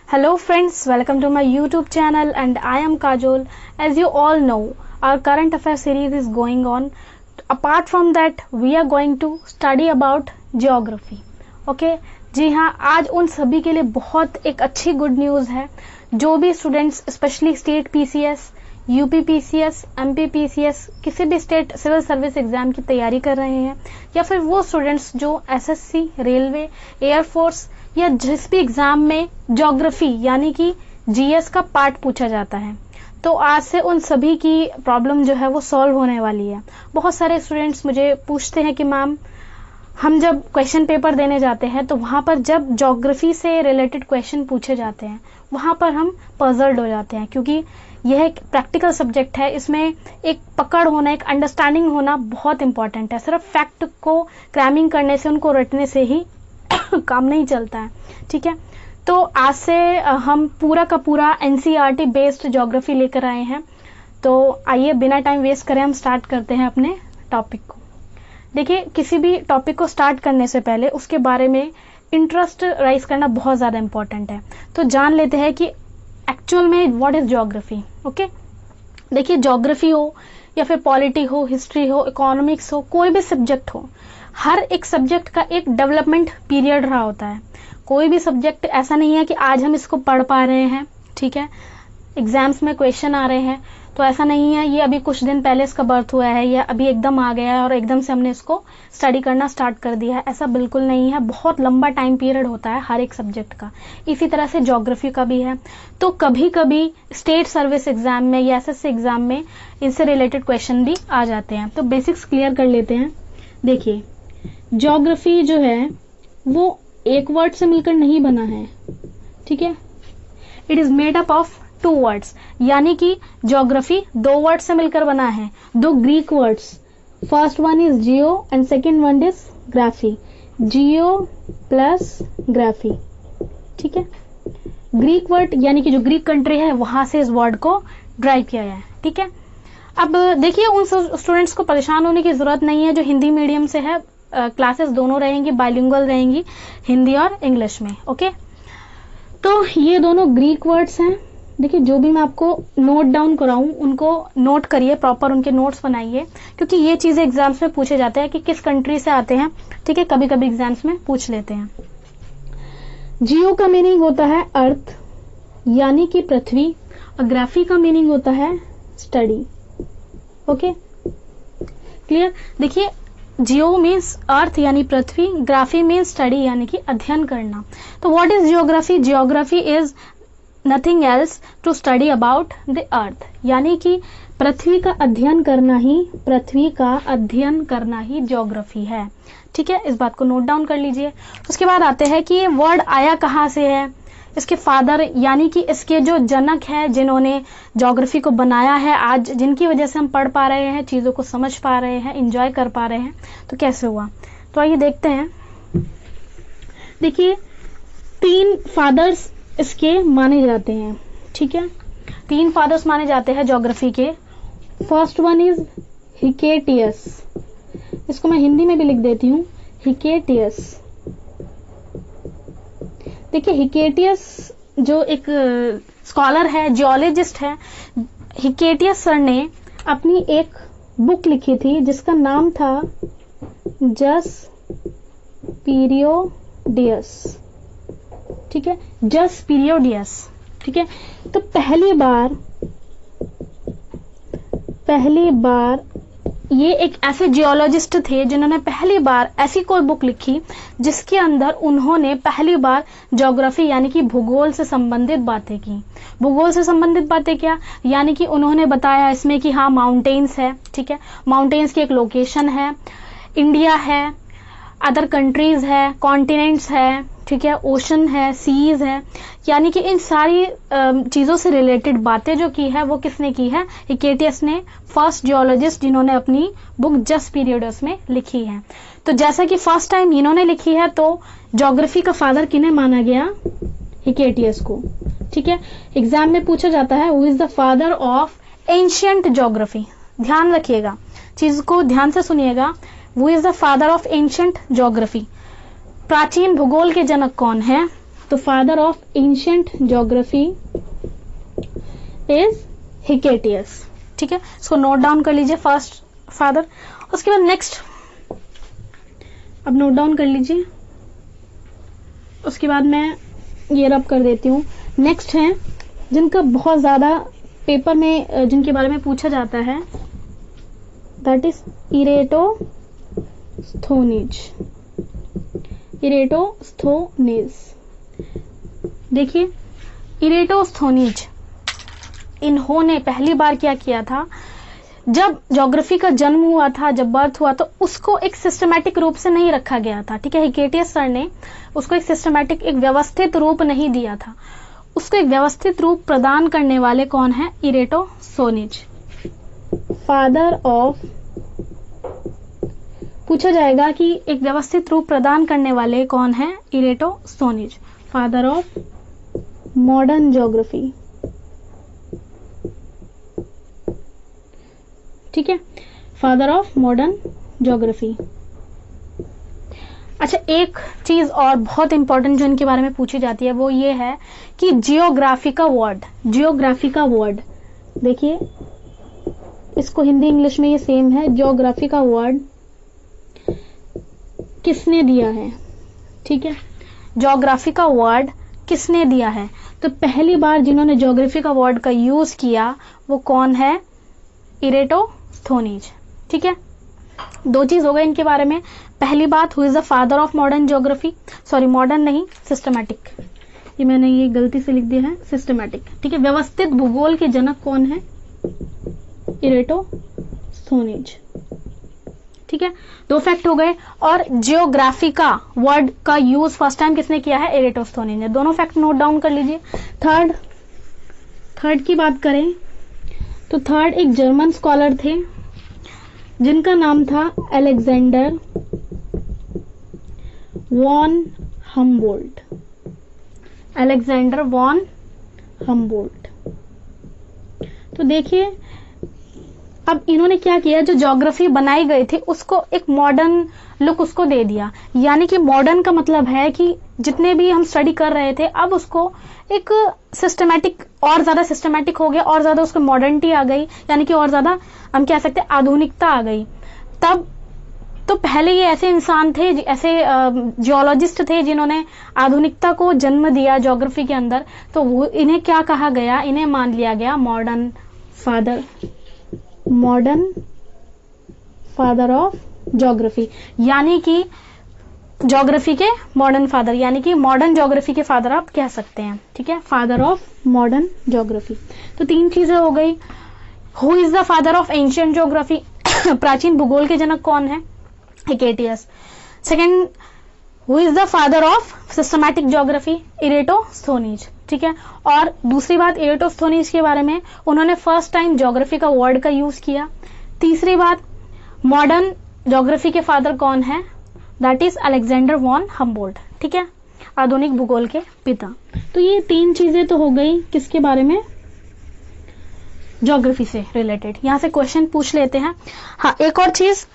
Hello friends, welcome to my YouTube channel and I am Kajol. As you all know, our current affairs series is going on. Apart from that, we are going to study about geography. Okay? जी हाँ, आज उन सभी के लिए बहुत एक अच्छी good news है जो भी students specially state PCS, UP PCS, MP PCS, किसी भी स्टेट सिविल सर्विस एग्जाम की तैयारी कर रहे हैं या फिर वो स्टूडेंट्स जो एसएससी, रेलवे, एयरफोर्स या जिस भी एग्जाम में ज्योग्राफी यानी कि जीएस का पार्ट पूछा जाता है, तो आज से उन सभी की प्रॉब्लम जो है वो सॉल्व होने वाली है। बहुत सारे स्टूडेंट्स मुझे पूछते हैं कि मैम हम जब क्वेश्चन पेपर देने जाते हैं तो वहां पर जब ज्योग्राफी से रिलेटेड क्वेश्चन पूछे जाते हैं वहां पर हम पजल्ड हो जाते हैं, क्योंकि यह एक प्रैक्टिकल सब्जेक्ट है। इसमें एक पकड़ होना, एक अंडरस्टैंडिंग होना बहुत इंपॉर्टेंट है। सिर्फ फैक्ट को क्रैमिंग करने से, उनको रटने से ही काम नहीं चलता है। ठीक है, तो आज से हम पूरा का पूरा एनसीईआरटी बेस्ड ज्योग्राफी लेकर आए हैं। तो आइए बिना टाइम वेस्ट करें हम स्टार्ट करते हैं अपने टॉपिक को। देखिए, किसी भी टॉपिक को स्टार्ट करने से पहले उसके बारे में इंटरेस्ट राइज करना बहुत ज़्यादा इंपॉर्टेंट है। तो जान लेते हैं कि एक्चुअल में व्हाट इज ज्योग्राफी। ओके, देखिए, ज्योग्राफी हो या फिर पॉलिटी हो, हिस्ट्री हो, इकोनॉमिक्स हो, कोई भी सब्जेक्ट हो, हर एक सब्जेक्ट का एक डेवलपमेंट पीरियड रहा होता है। कोई भी सब्जेक्ट ऐसा नहीं है कि आज हम इसको पढ़ पा रहे हैं, ठीक है, एग्जाम्स में क्वेश्चन आ रहे हैं तो ऐसा नहीं है ये अभी कुछ दिन पहले इसका बर्थ हुआ है या अभी एकदम आ गया है और एकदम से हमने इसको स्टडी करना स्टार्ट कर दिया है। ऐसा बिल्कुल नहीं है, बहुत लंबा टाइम पीरियड होता है हर एक सब्जेक्ट का। इसी तरह से ज्योग्राफी का भी है। तो कभी कभी स्टेट सर्विस एग्जाम में या एसएससी एग्जाम में इनसे रिलेटेड क्वेश्चन भी आ जाते हैं। तो बेसिक्स क्लियर कर लेते हैं। देखिए, ज्योग्राफी जो है वो एक वर्ड से मिलकर नहीं बना है, ठीक है। It is made up of 2 words, यानी कि ज्योग्राफी 2 वर्ड से मिलकर बना है, 2 Greek words. First one is Jio and second one is graphy. Jio plus graphy, ठीक है। ग्रीक वर्ड यानी कि जो ग्रीक कंट्री है वहां से इस वर्ड को ड्राइव किया गया है, ठीक है। अब देखिए, उन स्टूडेंट्स को परेशान होने की जरूरत नहीं है जो हिंदी मीडियम से है। क्लासेस दोनों रहेंगी, बाइलिंगुअल रहेंगी, हिंदी और इंग्लिश में। ओके, तो ये दोनों ग्रीक वर्ड्स हैं। देखिए, जो भी मैं आपको नोट डाउन कराऊं उनको नोट करिए, प्रॉपर उनके नोट्स बनाइए, क्योंकि ये चीजें एग्जाम्स में पूछे जाते हैं कि किस कंट्री से आते हैं, ठीक है। कभी कभी एग्जाम्स में पूछ लेते हैं। जियो का मीनिंग होता है अर्थ यानी कि पृथ्वी, और ग्राफी का मीनिंग होता है स्टडी। Okay, clear. देखिए, जियो मीन्स अर्थ यानी पृथ्वी, ग्राफी मीन्स स्टडी यानी कि अध्ययन करना। तो what is geography? Geography is nothing else to study about the earth, यानी कि पृथ्वी का अध्ययन करना ही, पृथ्वी का अध्ययन करना ही ज्योग्राफी है, ठीक है। इस बात को नोट डाउन कर लीजिए। उसके बाद आते हैं कि ये वर्ड आया कहाँ से है। इसके फादर यानी कि इसके जो जनक है, जिन्होंने ज्योग्राफी को बनाया है, आज जिनकी वजह से हम पढ़ पा रहे हैं, चीजों को समझ पा रहे हैं, एंजॉय कर पा रहे हैं, तो कैसे हुआ। तो आइए देखते हैं। देखिए, 3 फादर्स इसके माने जाते हैं, ठीक है। 3 फादर्स माने जाते हैं ज्योग्राफी के। फर्स्ट वन इज हिकेटियस, इसको मैं हिंदी में भी लिख देती हूँ, हिकेटियस। देखिए, हिकेटियस जो एक स्कॉलर है, जियोलॉजिस्ट है, हिकेटियस सर ने अपनी एक बुक लिखी थी जिसका नाम था जस पीरियोडियस, ठीक है, जस पीरियोडियस, ठीक है। तो पहली बार ये एक ऐसे जियोलॉजिस्ट थे जिन्होंने पहली बार ऐसी कोई बुक लिखी जिसके अंदर उन्होंने पहली बार ज्योग्राफी यानी कि भूगोल से संबंधित बातें की। भूगोल से संबंधित बातें क्या, यानी कि उन्होंने बताया इसमें कि हाँ, माउंटेन्स है, ठीक है, माउंटेन्स की एक लोकेशन है, इंडिया है, अदर कंट्रीज है, कॉन्टिनेंट्स है, ठीक है, ओशन है, सीज है, यानी कि इन सारी चीजों से रिलेटेड बातें जो की है वो किसने की है? हिकेटियस ने, फर्स्ट जियोलॉजिस्ट जिन्होंने अपनी बुक जस्ट पीरियड्स में लिखी है। तो जैसा कि फर्स्ट टाइम इन्होंने लिखी है तो ज्योग्राफी का फादर किन्हें माना गया? हिकेटियस को, ठीक है। एग्जाम में पूछा जाता है who is the father of ancient geography. ध्यान रखिएगा, चीज को ध्यान से सुनिएगा। Who is the father of ancient geography, प्राचीन भूगोल के जनक कौन है? तो father of ancient geography is Hecataeus. ठीक है, इसको नोट डाउन कर लीजिए, फर्स्ट फादर। उसके बाद नेक्स्ट, अब नोट डाउन कर लीजिए, उसके बाद मैं ये रब कर देती हूँ। नेक्स्ट है जिनका बहुत ज्यादा पेपर में जिनके बारे में पूछा जाता है, दैट इज इरेटोस्थोनीज। इरेटोस्थोनीज, देखिए इरेटोस्थोनीज, इन्होंने पहली बार क्या किया था, जब ज्योग्राफी का जन्म हुआ था, जब बर्थ हुआ, तो उसको एक सिस्टमैटिक रूप से नहीं रखा गया था। ठीक है, हिकेटियस सर ने उसको एक सिस्टमैटिक, एक व्यवस्थित रूप नहीं दिया था। उसको एक व्यवस्थित रूप प्रदान करने वाले कौन है? इरेटोस्थोनीज। फादर ऑफ, पूछा जाएगा कि एक व्यवस्थित रूप प्रदान करने वाले कौन है? इरेटोस्थोनीज, फादर ऑफ मॉडर्न ज्योग्राफी। ठीक है, फादर ऑफ मॉडर्न ज्योग्राफी। अच्छा, एक चीज और बहुत इंपॉर्टेंट जो इनके बारे में पूछी जाती है वो ये है कि जियोग्राफी का वर्ड, जियोग्राफी का वर्ड, देखिए इसको हिंदी इंग्लिश में ये सेम है, जियोग्राफी का वर्ड किसने दिया है? ठीक है, जियोग्राफी का वर्ड किसने दिया है? तो पहली बार जिन्होंने ज्योग्राफी का वर्ड का यूज किया वो कौन है? इरेटोस्थोनीज। ठीक है, दो चीज हो गए इनके बारे में। पहली बात, who is the father of modern geography, sorry modern नहीं, सिस्टमैटिक, ये मैंने ये गलती से लिख दिया है, सिस्टमैटिक। ठीक है, व्यवस्थित भूगोल के जनक कौन है? इरेटोस्थोनीज। ठीक है, दो फैक्ट हो गए। और जियोग्राफी का वर्ड का यूज फर्स्ट टाइम किसने किया है? इरेटोस्थोनीज ने। दोनों फैक्ट नोट डाउन कर लीजिए। थर्ड की बात करें तो थर्ड एक जर्मन स्कॉलर थे जिनका नाम था Alexander von Humboldt. Alexander von Humboldt. तो देखिए अब इन्होंने क्या किया, जो ज्योग्राफी बनाई गई थी उसको एक मॉडर्न लुक उसको दे दिया। यानी कि मॉडर्न का मतलब है कि जितने भी हम स्टडी कर रहे थे अब उसको एक सिस्टमैटिक, और ज्यादा सिस्टमैटिक हो गया, और ज्यादा उसको मॉडर्निटी आ गई, यानी कि और ज्यादा हम कह सकते हैं आधुनिकता आ गई। तब तो पहले ये ऐसे इंसान थे, ऐसे जियोलॉजिस्ट थे जिन्होंने आधुनिकता को जन्म दिया ज्योग्राफी के अंदर। तो वो इन्हें क्या कहा गया? इन्हें मान लिया गया modern father, modern father of geography, यानी कि ज्योग्राफी के मॉडर्न फादर, यानी कि मॉडर्न ज्योग्राफी के फादर आप कह सकते हैं। ठीक है, फादर ऑफ मॉडर्न ज्योग्राफी। तो तीन चीजें हो गई। Who is the father of ancient geography, प्राचीन भूगोल के जनक कौन है? Hecataeus. Second, who is the father of systematic geography? Eratosthenes. ठीक है, और दूसरी बात इरेटोस्थोनीज के बारे में, उन्होंने फर्स्ट टाइम ज्योग्राफी का वर्ड का यूज किया। तीसरी बात, मॉडर्न ज्योग्राफी के फादर कौन है? That is Alexander von Humboldt. ठीक है, आधुनिक भूगोल के पिता। तो ये तीन चीजें तो हो गई किसके बारे में? ज्योग्राफी से रिलेटेड। यहां से क्वेश्चन पूछ लेते हैं। हाँ, एक और चीज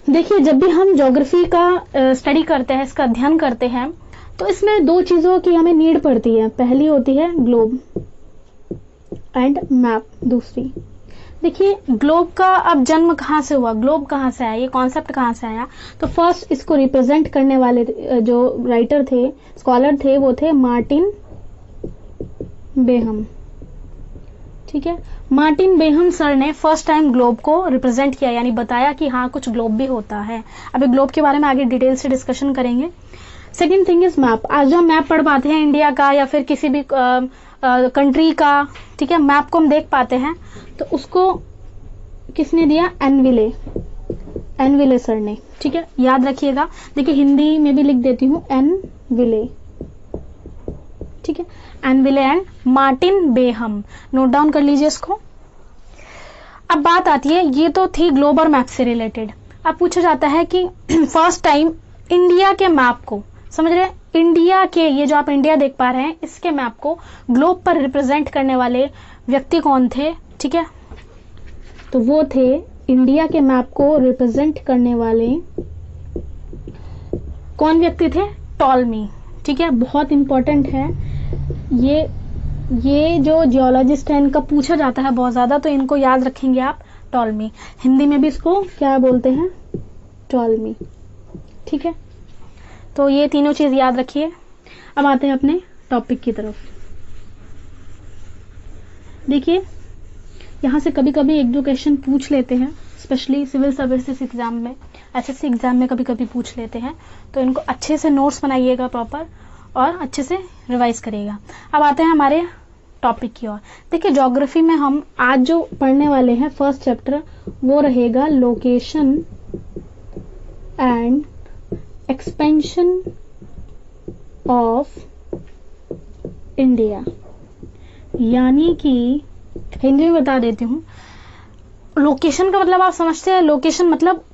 देखिए, जब भी हम ज्योग्राफी का स्टडी करते हैं, इसका अध्ययन करते हैं, तो इसमें दो चीजों की हमें नीड पड़ती है। पहली होती है ग्लोब एंड मैप। दूसरी, देखिए ग्लोब का अब जन्म कहाँ से हुआ, ग्लोब कहाँ से आया, ये कॉन्सेप्ट कहाँ से आया? तो फर्स्ट इसको रिप्रेजेंट करने वाले जो राइटर थे, स्कॉलर थे, वो थे मार्टिन बेहम। ठीक है, मार्टिन बेहम सर ने फर्स्ट टाइम ग्लोब को रिप्रेजेंट किया, यानी बताया कि हाँ कुछ ग्लोब भी होता है। अभी ग्लोब के बारे में आगे डिटेल से डिस्कशन करेंगे। Second thing is map. आज जो हम मैप पढ़ पाते हैं इंडिया का या फिर किसी भी कंट्री का, ठीक है, मैप को हम देख पाते हैं, तो उसको किसने दिया? एनविले, एनविले सर ने। ठीक है, याद रखिएगा। देखिए हिंदी में भी लिख देती हूँ, एनविले। ठीक है, Anville and Martin Behaim, note down कर लीजिए इसको। अब बात आती है, ये तो थी ग्लोब और मैप से रिलेटेड। अब पूछा जाता है कि फर्स्ट टाइम इंडिया के मैप को, समझ रहे हैं, इंडिया के, ये जो आप इंडिया देख पा रहे हैं, इसके मैप को ग्लोब पर रिप्रेजेंट करने वाले व्यक्ति कौन थे? ठीक है, तो वो थे इंडिया के मैप को रिप्रेजेंट करने वाले कौन व्यक्ति थे? टॉलमी। ठीक है, बहुत इंपॉर्टेंट है ये जो जियोलॉजिस्ट है इनका पूछा जाता है बहुत ज़्यादा, तो इनको याद रखेंगे आप, टॉलमी। हिंदी में भी इसको क्या बोलते हैं, टॉलमी। ठीक है, तो ये तीनों चीज़ याद रखिए। अब आते हैं अपने टॉपिक की तरफ। देखिए यहाँ से कभी कभी एक दो क्वेश्चन पूछ लेते हैं, स्पेशली सिविल सर्विसेज एग्जाम में, एसएससी एग्जाम में कभी कभी पूछ लेते हैं, तो इनको अच्छे से नोट्स बनाइएगा प्रॉपर और अच्छे से रिवाइज करिएगा। अब आते हैं हमारे टॉपिक की ओर। देखिए ज्योग्राफी में हम आज जो पढ़ने वाले हैं फर्स्ट चैप्टर, वो रहेगा location and expansion of India, यानी कि हिंदी में बता देती हूँ। लोकेशन का मतलब आप समझते हैं, लोकेशन मतलब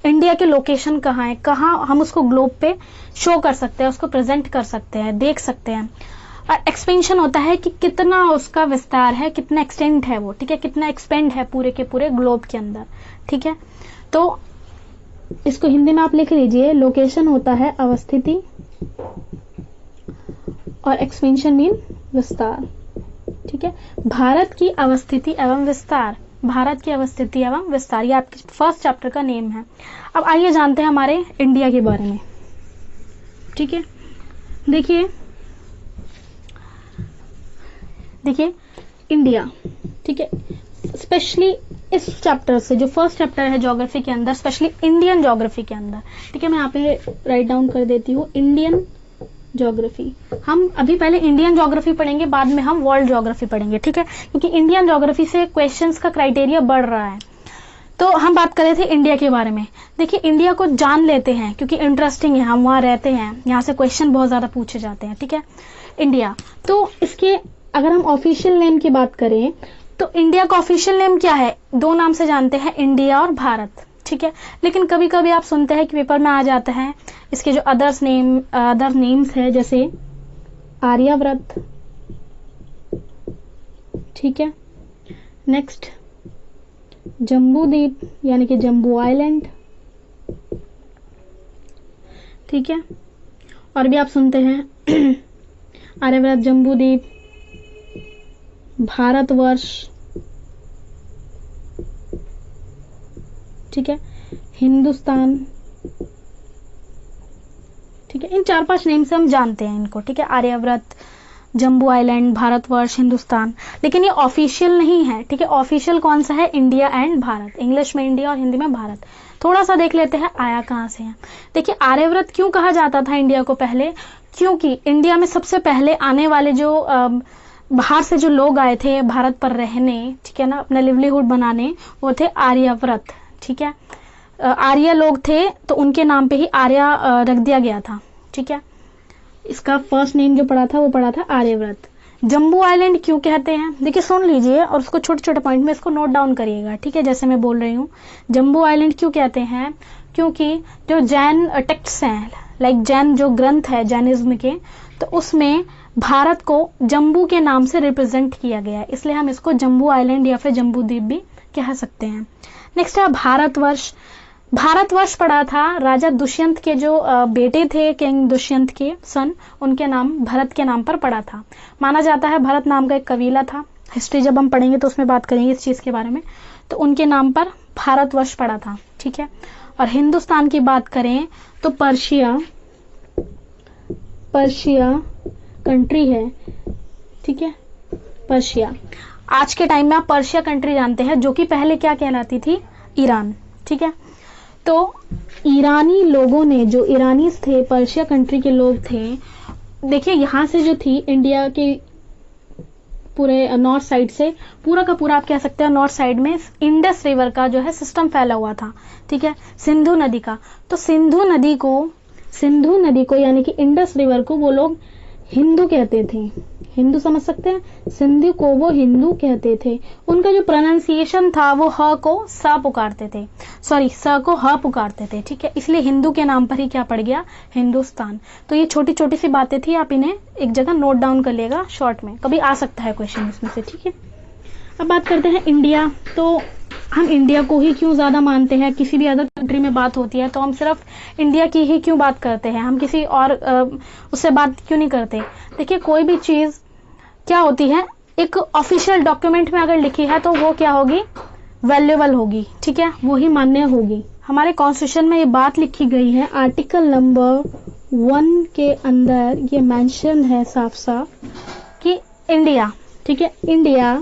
इंडिया के लोकेशन कहाँ है, कहाँ हम उसको ग्लोब पे शो कर सकते हैं, उसको प्रेजेंट कर सकते हैं, देख सकते हैं। और एक्सपेंशन होता है कि कितना उसका विस्तार है, कितना एक्सटेंड है वो, ठीक है, कितना एक्सपेंड है पूरे के पूरे ग्लोब के अंदर। ठीक है, तो इसको हिंदी में आप लिख लीजिए, लोकेशन होता है अवस्थिति और एक्सपेंशन मीन विस्तार। ठीक है, भारत की अवस्थिति एवं विस्तार, भारत की अवस्थिति एवं विस्तार, ये आपके फर्स्ट चैप्टर का नेम है। अब आइए जानते हैं हमारे इंडिया के बारे में। ठीक है, देखिए इंडिया, ठीक है, स्पेशली इस चैप्टर से, जो फर्स्ट चैप्टर है ज्योग्राफी के अंदर, स्पेशली इंडियन ज्योग्राफी के अंदर, ठीक है, मैं यहाँ पे राइट डाउन कर देती हूँ इंडियन ज्योग्राफी। हम अभी पहले इंडियन ज्योग्राफी पढ़ेंगे, बाद में हम वर्ल्ड ज्योग्राफी पढ़ेंगे। ठीक है, क्योंकि इंडियन ज्योग्राफी से क्वेश्चंस का क्राइटेरिया बढ़ रहा है। तो हम बात कर रहे थे इंडिया के बारे में। देखिए इंडिया को जान लेते हैं क्योंकि इंटरेस्टिंग है, हम वहाँ रहते हैं, यहाँ से क्वेश्चन बहुत ज्यादा पूछे जाते हैं। ठीक है, इंडिया, तो इसके अगर हम ऑफिशियल नेम की बात करें तो इंडिया का ऑफिशियल नेम क्या है, दो नाम से जानते हैं, इंडिया और भारत। ठीक है, लेकिन कभी कभी आप सुनते हैं कि पेपर में आ जाता है इसके जो अदर नेम्स है, जैसे आर्यव्रत। ठीक है, नेक्स्ट जम्बू द्वीप यानी कि जम्बू आइलैंड। ठीक है, और भी आप सुनते हैं आर्यव्रत, जम्बू द्वीप, भारतवर्ष। ठीक है, हिंदुस्तान। ठीक है, इन 4-5 नेम से हम जानते हैं इनको। ठीक है, आर्यव्रत, जम्बू आइलैंड, भारतवर्ष, हिंदुस्तान। लेकिन ये ऑफिशियल नहीं है। ठीक है, ऑफिशियल कौन सा है, इंडिया एंड भारत, इंग्लिश में इंडिया और हिंदी में भारत। थोड़ा सा देख लेते हैं आया कहाँ से है। देखिए आर्यव्रत क्यों कहा जाता था इंडिया को पहले, क्योंकि इंडिया में सबसे पहले आने वाले जो बाहर से जो लोग आए थे भारत पर रहने, ठीक है ना, अपना लिवलीहुड बनाने, वो थे आर्यव्रत। ठीक है, आर्य लोग थे तो उनके नाम पे ही आर्या रख दिया गया था। ठीक है, इसका फर्स्ट नेम जो पड़ा था वो पड़ा था आर्यव्रत। जम्बू आइलैंड क्यों कहते हैं, देखिए सुन लीजिए और उसको छोटे छोटे पॉइंट में इसको नोट डाउन करिएगा। ठीक है, जैसे मैं बोल रही हूँ, जम्बू आइलैंड क्यों कहते हैं, क्योंकि जो जैन टेक्स्ट हैं, लाइक जैन जो ग्रंथ है जैनिज्म के, तो उसमें भारत को जम्बू के नाम से रिप्रेजेंट किया गया है, इसलिए हम इसको जम्बू आइलैंड या फिर जम्बू द्वीप भी कह सकते हैं। नेक्स्ट है भारतवर्ष। भारतवर्ष पड़ा था राजा दुष्यंत के जो बेटे थे, किंग दुष्यंत के सन, उनके नाम भरत के नाम पर पड़ा था। माना जाता है भरत नाम का एक कबीला था, हिस्ट्री जब हम पढ़ेंगे तो उसमें बात करेंगे इस चीज के बारे में, तो उनके नाम पर भारतवर्ष पड़ा था। ठीक है, और हिंदुस्तान की बात करें तो पर्शिया कंट्री है। ठीक है, पर्शिया, आज के टाइम में आप पर्शिया कंट्री जानते हैं, जो कि पहले क्या कहलाती थी, ईरान। ठीक है, तो ईरानी लोगों ने, जो ईरानीज थे, पर्शिया कंट्री के लोग थे, देखिए यहाँ से जो थी इंडिया के पूरे नॉर्थ साइड से, पूरा का पूरा आप कह सकते हैं नॉर्थ साइड में इंडस रिवर का जो है सिस्टम फैला हुआ था। ठीक है, सिंधु नदी का, तो सिंधु नदी को यानी कि इंडस रिवर को वो लोग हिंदू कहते थे। हिंदू समझ सकते हैं, सिंधु को वो हिंदू कहते थे। उनका जो प्रोनाउंसिएशन था वो ह को स पुकारते थे, सॉरी स को ह पुकारते थे। ठीक है, इसलिए हिंदू के नाम पर ही क्या पड़ गया, हिंदुस्तान। तो ये छोटी छोटी सी बातें थी, आप इन्हें एक जगह नोट डाउन कर लेगा, शॉर्ट में कभी आ सकता है क्वेश्चन इसमें से। ठीक है, अब बात करते हैं इंडिया। तो हम इंडिया को ही क्यों ज़्यादा मानते हैं? किसी भी अदर कंट्री में बात होती है तो हम सिर्फ इंडिया की ही क्यों बात करते हैं, हम किसी और उससे बात क्यों नहीं करते? देखिए, कोई भी चीज़ क्या होती है, एक ऑफिशियल डॉक्यूमेंट में अगर लिखी है तो वो क्या होगी, वैल्यूएबल होगी, ठीक है, वो ही मान्य होगी। हमारे कॉन्स्टिट्यूशन में ये बात लिखी गई है, आर्टिकल नंबर 1 के अंदर ये मेंशन है साफ साफ कि इंडिया, ठीक है, India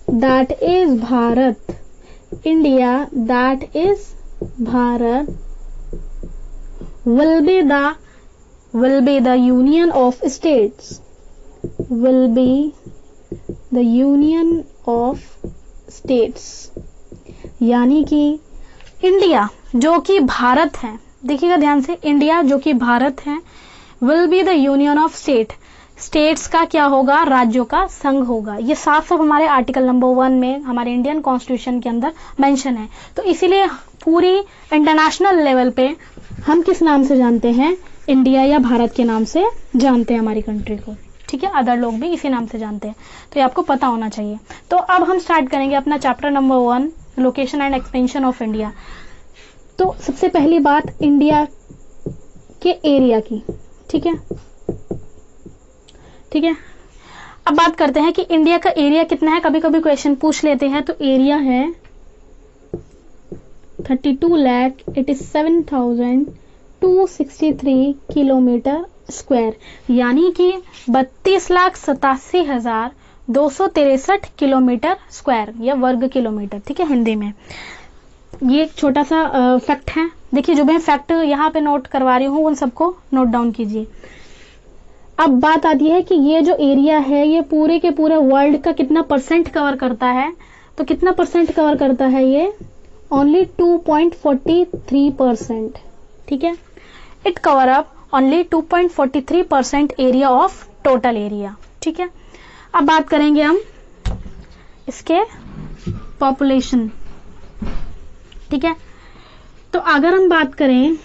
that is Bharat, India that is Bharat will be the union of states, will be the union of states, यानी कि इंडिया जो कि भारत है, देखिएगा ध्यान से, इंडिया जो कि भारत है, will be the union of state, states का क्या होगा, राज्यों का संघ होगा। ये साफ साफ हमारे आर्टिकल नंबर 1 में हमारे इंडियन कॉन्स्टिट्यूशन के अंदर मेंशन है। तो इसीलिए पूरी इंटरनेशनल लेवल पे हम किस नाम से जानते हैं, इंडिया या भारत के नाम से जानते हैं हमारी कंट्री को, ठीक है, अदर लोग भी इसी नाम से जानते हैं, तो ये आपको पता होना चाहिए। तो अब हम स्टार्ट करेंगे अपना chapter number 1, location and expansion of India. तो सबसे पहली बात इंडिया के एरिया की, ठीक है, ठीक है। अब बात करते हैं कि इंडिया का एरिया कितना है, कभी कभी क्वेश्चन पूछ लेते हैं। तो एरिया है 32,87,263 किलोमीटर स्क्वायर, यानी कि 32,87,263 किलोमीटर स्क्वायर या वर्ग किलोमीटर, ठीक है, हिंदी में। ये एक छोटा सा फैक्ट है। देखिए, जो मैं फैक्ट यहाँ पे नोट करवा रही हूँ उन सबको नोट डाउन कीजिए। अब बात आती है कि ये जो एरिया है ये पूरे के पूरे वर्ल्ड का कितना परसेंट कवर करता है। तो कितना परसेंट कवर करता है ये, ओनली 2.43%, ठीक है। It cover up only 2.43% area of total area, ठीक है। अब बात करेंगे हम इसके पॉपुलेशन, ठीक है। तो अगर हम बात करें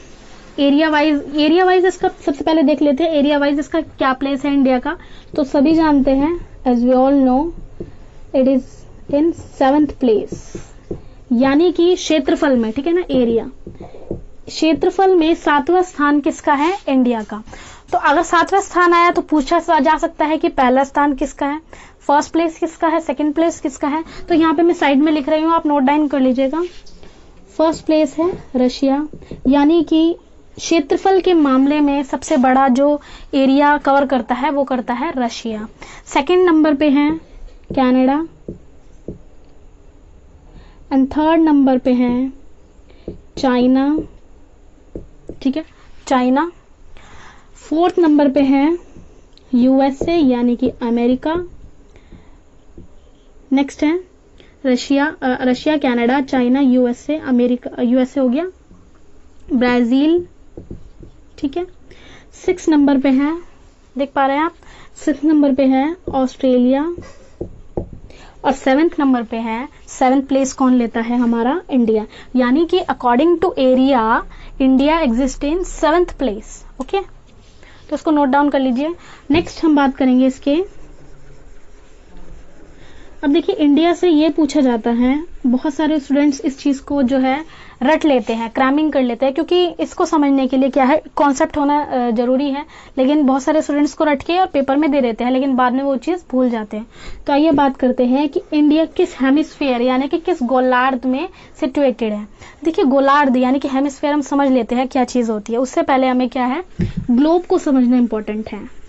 एरिया वाइज इसका सबसे पहले देख लेते हैं एरिया वाइज इसका क्या प्लेस है इंडिया का। तो सभी जानते हैं, as we all know, it is in 7th place, यानी कि क्षेत्रफल में, ठीक है ना, एरिया क्षेत्रफल में 7वां स्थान किसका है, इंडिया का। तो अगर 7वां स्थान आया तो पूछा जा सकता है कि पहला स्थान किसका है, फर्स्ट प्लेस किसका है, सेकंड प्लेस किसका है। तो यहाँ पे मैं साइड में लिख रही हूँ, आप नोट डाउन कर लीजिएगा। फर्स्ट प्लेस है रशिया, यानी कि क्षेत्रफल के मामले में सबसे बड़ा जो एरिया कवर करता है वो करता है रशिया। सेकंड नंबर पे है कनाडा एंड थर्ड नंबर पे है चाइना, ठीक है, चाइना। फोर्थ नंबर पे है यूएसए यानी कि अमेरिका। नेक्स्ट है Russia, Canada, China, USA, America, USA हो गया, ब्राजील, ठीक है। 6 नंबर पे है, देख पा रहे हैं आप, 6 नंबर पे है ऑस्ट्रेलिया और 7th नंबर पे है, 7th प्लेस कौन लेता है, हमारा इंडिया। यानी कि according to area India exist in 7th place, okay. तो इसको नोट डाउन कर लीजिए। नेक्स्ट हम बात करेंगे इसके, अब देखिए इंडिया से ये पूछा जाता है, बहुत सारे स्टूडेंट्स इस चीज को जो है रट लेते हैं, क्रैमिंग कर लेते हैं, क्योंकि इसको समझने के लिए क्या है, कॉन्सेप्ट होना जरूरी है। लेकिन बहुत सारे स्टूडेंट्स को रट के और पेपर में दे देते हैं, लेकिन बाद में वो चीज भूल जाते हैं। तो आइए बात करते हैं कि इंडिया किस हेमिस्फीयर यानी कि किस गोलार्ध में सिचुएटेड है। देखिए, गोलार्ध यानी कि हेमिस्फीयर हम समझ लेते हैं क्या चीज होती है, उससे पहले हमें क्या है, ग्लोब को समझना इंपॉर्टेंट है।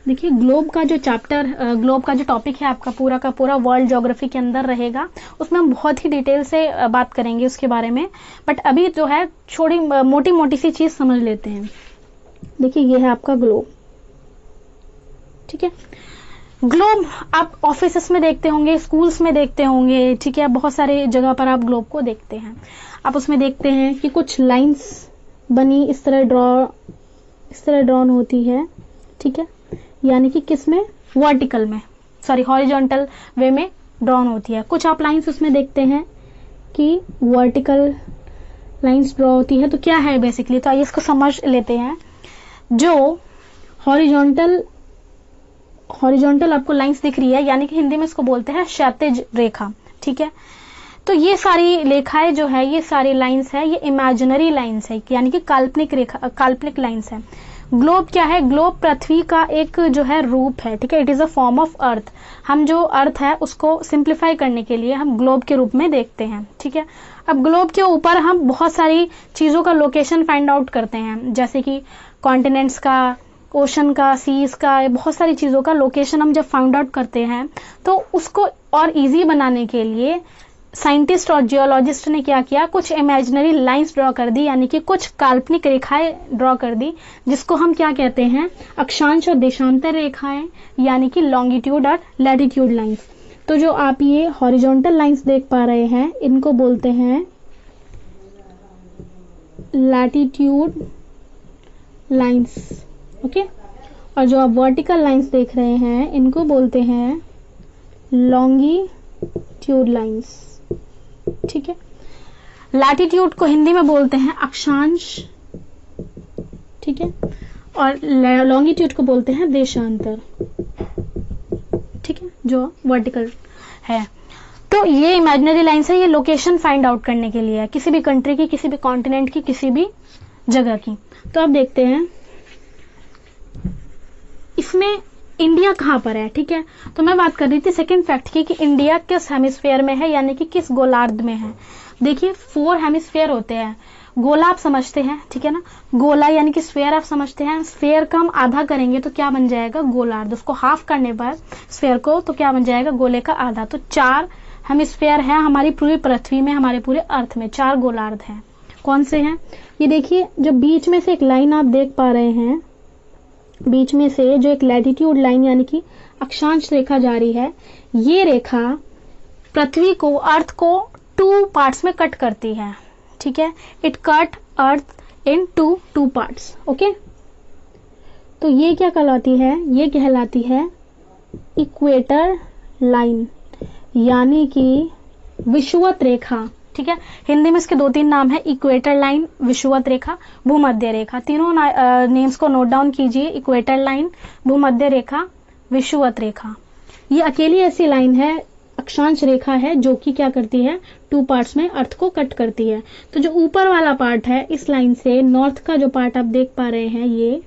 देखिए, ग्लोब का जो चैप्टर, ग्लोब का जो टॉपिक है आपका पूरा का पूरा वर्ल्ड ज्योग्राफी के अंदर रहेगा, उसमें हम बहुत ही डिटेल से बात करेंगे उसके बारे में। बट अभी जो है छोटी मोटी मोटी सी चीज समझ लेते हैं। देखिए, ये है आपका ग्लोब, ठीक है। ग्लोब आप ऑफिसेस में देखते होंगे, स्कूल्स में देखते होंगे, ठीक है, बहुत सारे जगह पर आप ग्लोब को देखते हैं। आप उसमें देखते हैं कि कुछ लाइंस बनी इस तरह ड्रॉन होती है, ठीक है, यानी कि किस में, वर्टिकल में, सॉरी हॉरिजॉन्टल वे में ड्रॉन होती है। कुछ आप लाइंस उसमें देखते हैं कि वर्टिकल लाइंस ड्रॉ होती है। तो क्या है बेसिकली, तो आइए इसको समझ लेते हैं। जो हॉरिजॉन्टल आपको लाइंस दिख रही है, यानी कि हिंदी में इसको बोलते हैं क्षैतिज रेखा, ठीक है। तो ये सारी रेखाएं जो है, ये सारी लाइंस है, ये इमेजिनरी लाइंस है, यानी कि काल्पनिक रेखा, काल्पनिक लाइंस है। ग्लोब क्या है? ग्लोब पृथ्वी का एक जो है रूप है, ठीक है। It is a form of earth. हम जो अर्थ है उसको सिंप्लीफाई करने के लिए हम ग्लोब के रूप में देखते हैं, ठीक है। अब ग्लोब के ऊपर हम बहुत सारी चीजों का लोकेशन फाइंड आउट करते हैं, जैसे कि कॉन्टिनेंट्स का, ओशन का, सीज का, बहुत सारी चीजों का लोकेशन हम जब फाइंड आउट करते हैं तो उसको और इजी बनाने के लिए साइंटिस्ट और जियोलॉजिस्ट ने क्या किया, कुछ इमेजिनरी लाइंस ड्रॉ कर दी, यानी कि कुछ काल्पनिक रेखाएं ड्रॉ कर दी, जिसको हम क्या कहते हैं, अक्षांश और देशांतर रेखाएं, यानी कि लॉन्गिट्यूड और लैटिट्यूड लाइंस। तो जो आप ये हॉरिजॉन्टल लाइंस देख पा रहे हैं, इनको बोलते हैं लैटिट्यूड लाइंस, ओके। और जो आप वर्टिकल लाइंस देख रहे हैं, इनको बोलते हैं लॉन्गिट्यूड लाइंस, ठीक है। लैटिट्यूड को हिंदी में बोलते हैं अक्षांश, ठीक है, और लॉन्गिट्यूड को बोलते हैं देशांतर, ठीक है, जो वर्टिकल है। तो ये इमेजिनरी लाइंस है, ये लोकेशन फाइंड आउट करने के लिए है, किसी भी कंट्री की, किसी भी कॉन्टिनेंट की, किसी भी जगह की। तो अब देखते हैं इसमें इंडिया कहाँ पर है, ठीक है। तो मैं बात कर रही थी सेकंड फैक्ट की कि इंडिया किस हेमिस्फेयर में है, यानी कि किस गोलार्ध में है। देखिए 4 हेमिस्फेयर होते हैं। गोला आप समझते हैं, ठीक है ना, गोला यानी कि स्फेयर आप समझते हैं। स्फेयर का हम आधा करेंगे तो क्या बन जाएगा, गोलार्ध। उसको हाफ करने पर स्फेयर को तो क्या बन जाएगा, गोले का आधा। तो 4 हेमिस्फेयर है हमारी पूरी पृथ्वी में, हमारे पूरे अर्थ में 4 गोलार्ध हैं। कौन से हैं ये देखिए, जो बीच में से एक लाइन आप देख पा रहे हैं, बीच में से जो एक लैटिट्यूड लाइन यानी कि अक्षांश रेखा जा रही है, ये रेखा पृथ्वी को, अर्थ को 2 पार्ट्स में कट करती है, ठीक है। It cut earth in two parts, okay. तो ये क्या कहलाती है, ये कहलाती है इक्वेटर लाइन, यानी कि विषुवत रेखा, ठीक है। हिंदी में इसके 2-3 नाम है, इक्वेटर लाइन, विषुवत रेखा, भूमध्य रेखा। तीनों नेम्स को नोट डाउन कीजिए, इक्वेटर लाइन, भूमध्य रेखा, विषुवत रेखा। ये अकेली ऐसी लाइन है, अक्षांश रेखा है, जो कि क्या करती है, 2 पार्ट्स में अर्थ को कट करती है। तो जो ऊपर वाला पार्ट है इस लाइन से, नॉर्थ का जो पार्ट आप देख पा रहे हैं ये,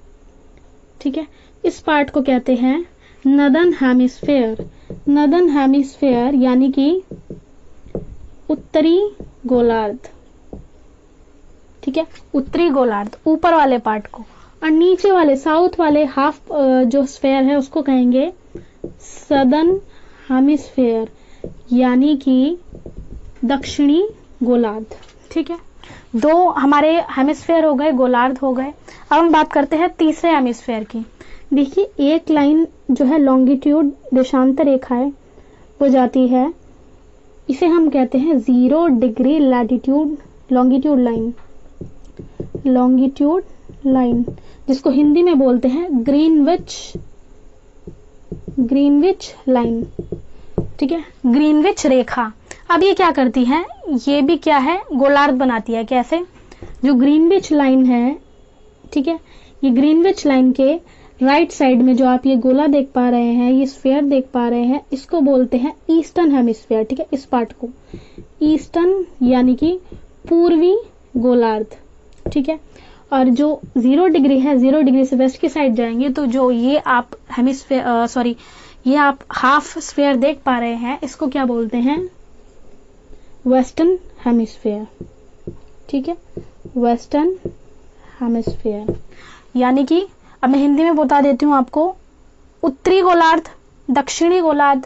ठीक है, इस पार्ट को कहते हैं नदर्न हेमिस्फेयर। नदर्न हेमिस्फेयर यानी कि उत्तरी गोलार्ध, ठीक है, उत्तरी गोलार्ध, ऊपर वाले पार्ट को। और नीचे वाले साउथ वाले हाफ जो स्फेयर है उसको कहेंगे सदर्न हेमिस्फेयर, यानी कि दक्षिणी गोलार्ध, ठीक है। 2 हमारे हेमिस्फेयर हो गए, गोलार्ध हो गए। अब हम बात करते हैं तीसरे हेमिस्फेयर की। देखिए एक लाइन जो है लॉन्गिट्यूड, देशांतर रेखा है, वो जाती है, इसे हम कहते हैं 0 degree latitude longitude line, longitude line, जिसको हिंदी में बोलते हैं ग्रीनविच लाइन, ठीक है, ग्रीनविच रेखा। अब ये क्या करती है, ये भी क्या है, गोलार्ध बनाती है। कैसे, जो ग्रीनविच लाइन है, ठीक है, ये ग्रीनविच लाइन के राइट साइड में जो आप ये गोला देख पा रहे हैं, ये स्फेयर देख पा रहे हैं, इसको बोलते हैं ईस्टर्न हेमिस्फेयर, ठीक है। इस पार्ट को ईस्टर्न यानी कि पूर्वी गोलार्ध, ठीक है। और जो 0 डिग्री है, 0 डिग्री से वेस्ट की साइड जाएंगे तो जो ये आप हेमिस्फेयर ये आप हाफ स्फेयर देख पा रहे हैं, इसको क्या बोलते हैं, वेस्टर्न हेमिस्फेयर, ठीक है, वेस्टर्न हेमिस्फेयर। यानी कि अब मैं हिंदी में बता देती हूँ आपको, उत्तरी गोलार्ध, दक्षिणी गोलार्ध,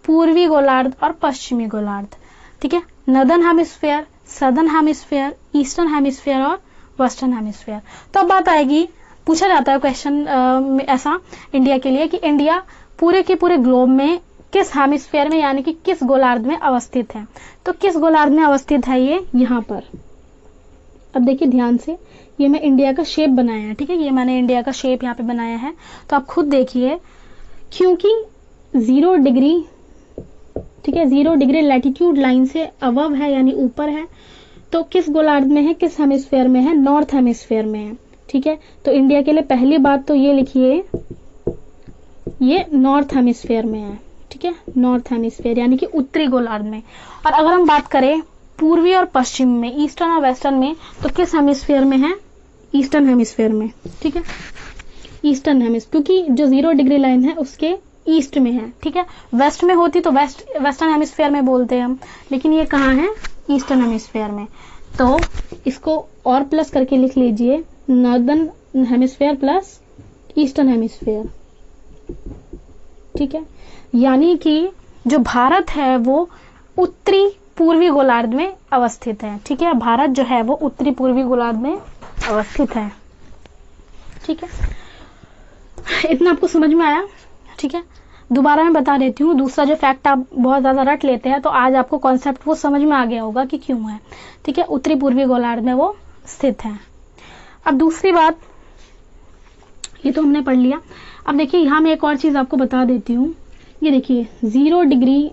पूर्वी गोलार्ध और पश्चिमी गोलार्ध, ठीक है। Northern hemisphere, southern hemisphere, eastern hemisphere और वेस्टर्न हेमिस्फेयर। तो अब बात आएगी, पूछा जाता है क्वेश्चन ऐसा इंडिया के लिए कि इंडिया पूरे के पूरे ग्लोब में किस हेमिस्फेयर में यानी कि किस गोलार्ध में अवस्थित है। तो किस गोलार्ध में अवस्थित है ये, यहाँ पर। अब देखिए ध्यान से, ये मैं इंडिया का शेप बनाया है, ठीक है, ये मैंने इंडिया का शेप यहाँ पे बनाया है। तो आप खुद देखिए, क्योंकि 0 डिग्री, ठीक है, 0 डिग्री लैटिट्यूड लाइन से अबव है यानी ऊपर है, तो किस गोलार्ध में है, किस हेमिस्फेयर में है, नॉर्थ हेमिस्फेयर में है, ठीक है। तो इंडिया के लिए पहली बात तो ये लिखिए, ये नॉर्थ हेमिस्फेयर में है, ठीक है, नॉर्थ हेमिस्फीयर यानी कि उत्तरी गोलार्ध में। और अगर हम बात करें पूर्वी और पश्चिम में, ईस्टर्न और वेस्टर्न में, तो किस हेमिस्फीयर में है? ईस्टर्न हेमिस्फीयर में। ठीक है, ईस्टर्न हेमिस्फीयर, क्योंकि जो 0 डिग्री लाइन है उसके ईस्ट में है। ठीक है, वेस्ट में होती तो वेस्टर्न हेमिस्फीयर में बोलते हैं हम, लेकिन ये कहाँ है? ईस्टर्न हेमिस्फीयर में। तो इसको और प्लस करके लिख लीजिए, northern hemisphere plus eastern hemisphere. ठीक है, यानी कि जो भारत है वो उत्तरी पूर्वी गोलार्ध में अवस्थित है। ठीक है, भारत जो है वो उत्तरी पूर्वी गोलार्ध में अवस्थित है। ठीक है, इतना आपको समझ में आया? ठीक है, दोबारा मैं बता देती हूँ। दूसरा जो फैक्ट आप बहुत ज्यादा रट लेते हैं, तो आज आपको कॉन्सेप्ट वो समझ में आ गया होगा कि क्यों है। ठीक है, उत्तरी पूर्वी गोलार्ध में वो स्थित है। अब दूसरी बात, ये तो हमने पढ़ लिया। अब देखिए यहाँ मैं एक और चीज आपको बता देती हूँ। ये देखिए 0 डिग्री,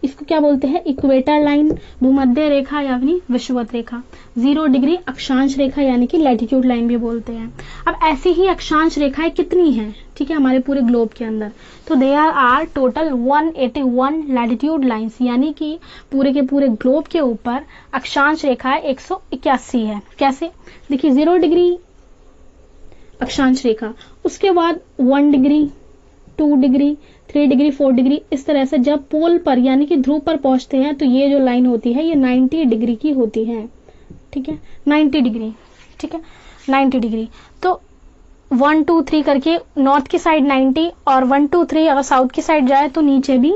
इसको क्या बोलते हैं? इक्वेटर लाइन, भूमध्य रेखा या फिर विषुवत रेखा। 0 डिग्री अक्षांश रेखा यानी कि लैटिट्यूड लाइन भी बोलते हैं। अब ऐसी ही अक्षांश रेखाएं कितनी हैं? ठीक है, हमारे पूरे ग्लोब के अंदर, तो there are total 181 latitude lines, यानी कि पूरे के पूरे ग्लोब के ऊपर अक्षांश रेखाएं 181 है। कैसे? देखिए 0 डिग्री अक्षांश रेखा, उसके बाद 1 डिग्री, 2 डिग्री, 3 डिग्री, 4 डिग्री, इस तरह से जब पोल पर यानी कि ध्रुव पर पहुंचते हैं तो ये जो लाइन होती है ये 90 डिग्री की होती है। ठीक है, 90 डिग्री। ठीक है, 90 डिग्री। तो 1 2 3 करके नॉर्थ की साइड 90 और 1 2 3 अगर साउथ की साइड जाए तो नीचे भी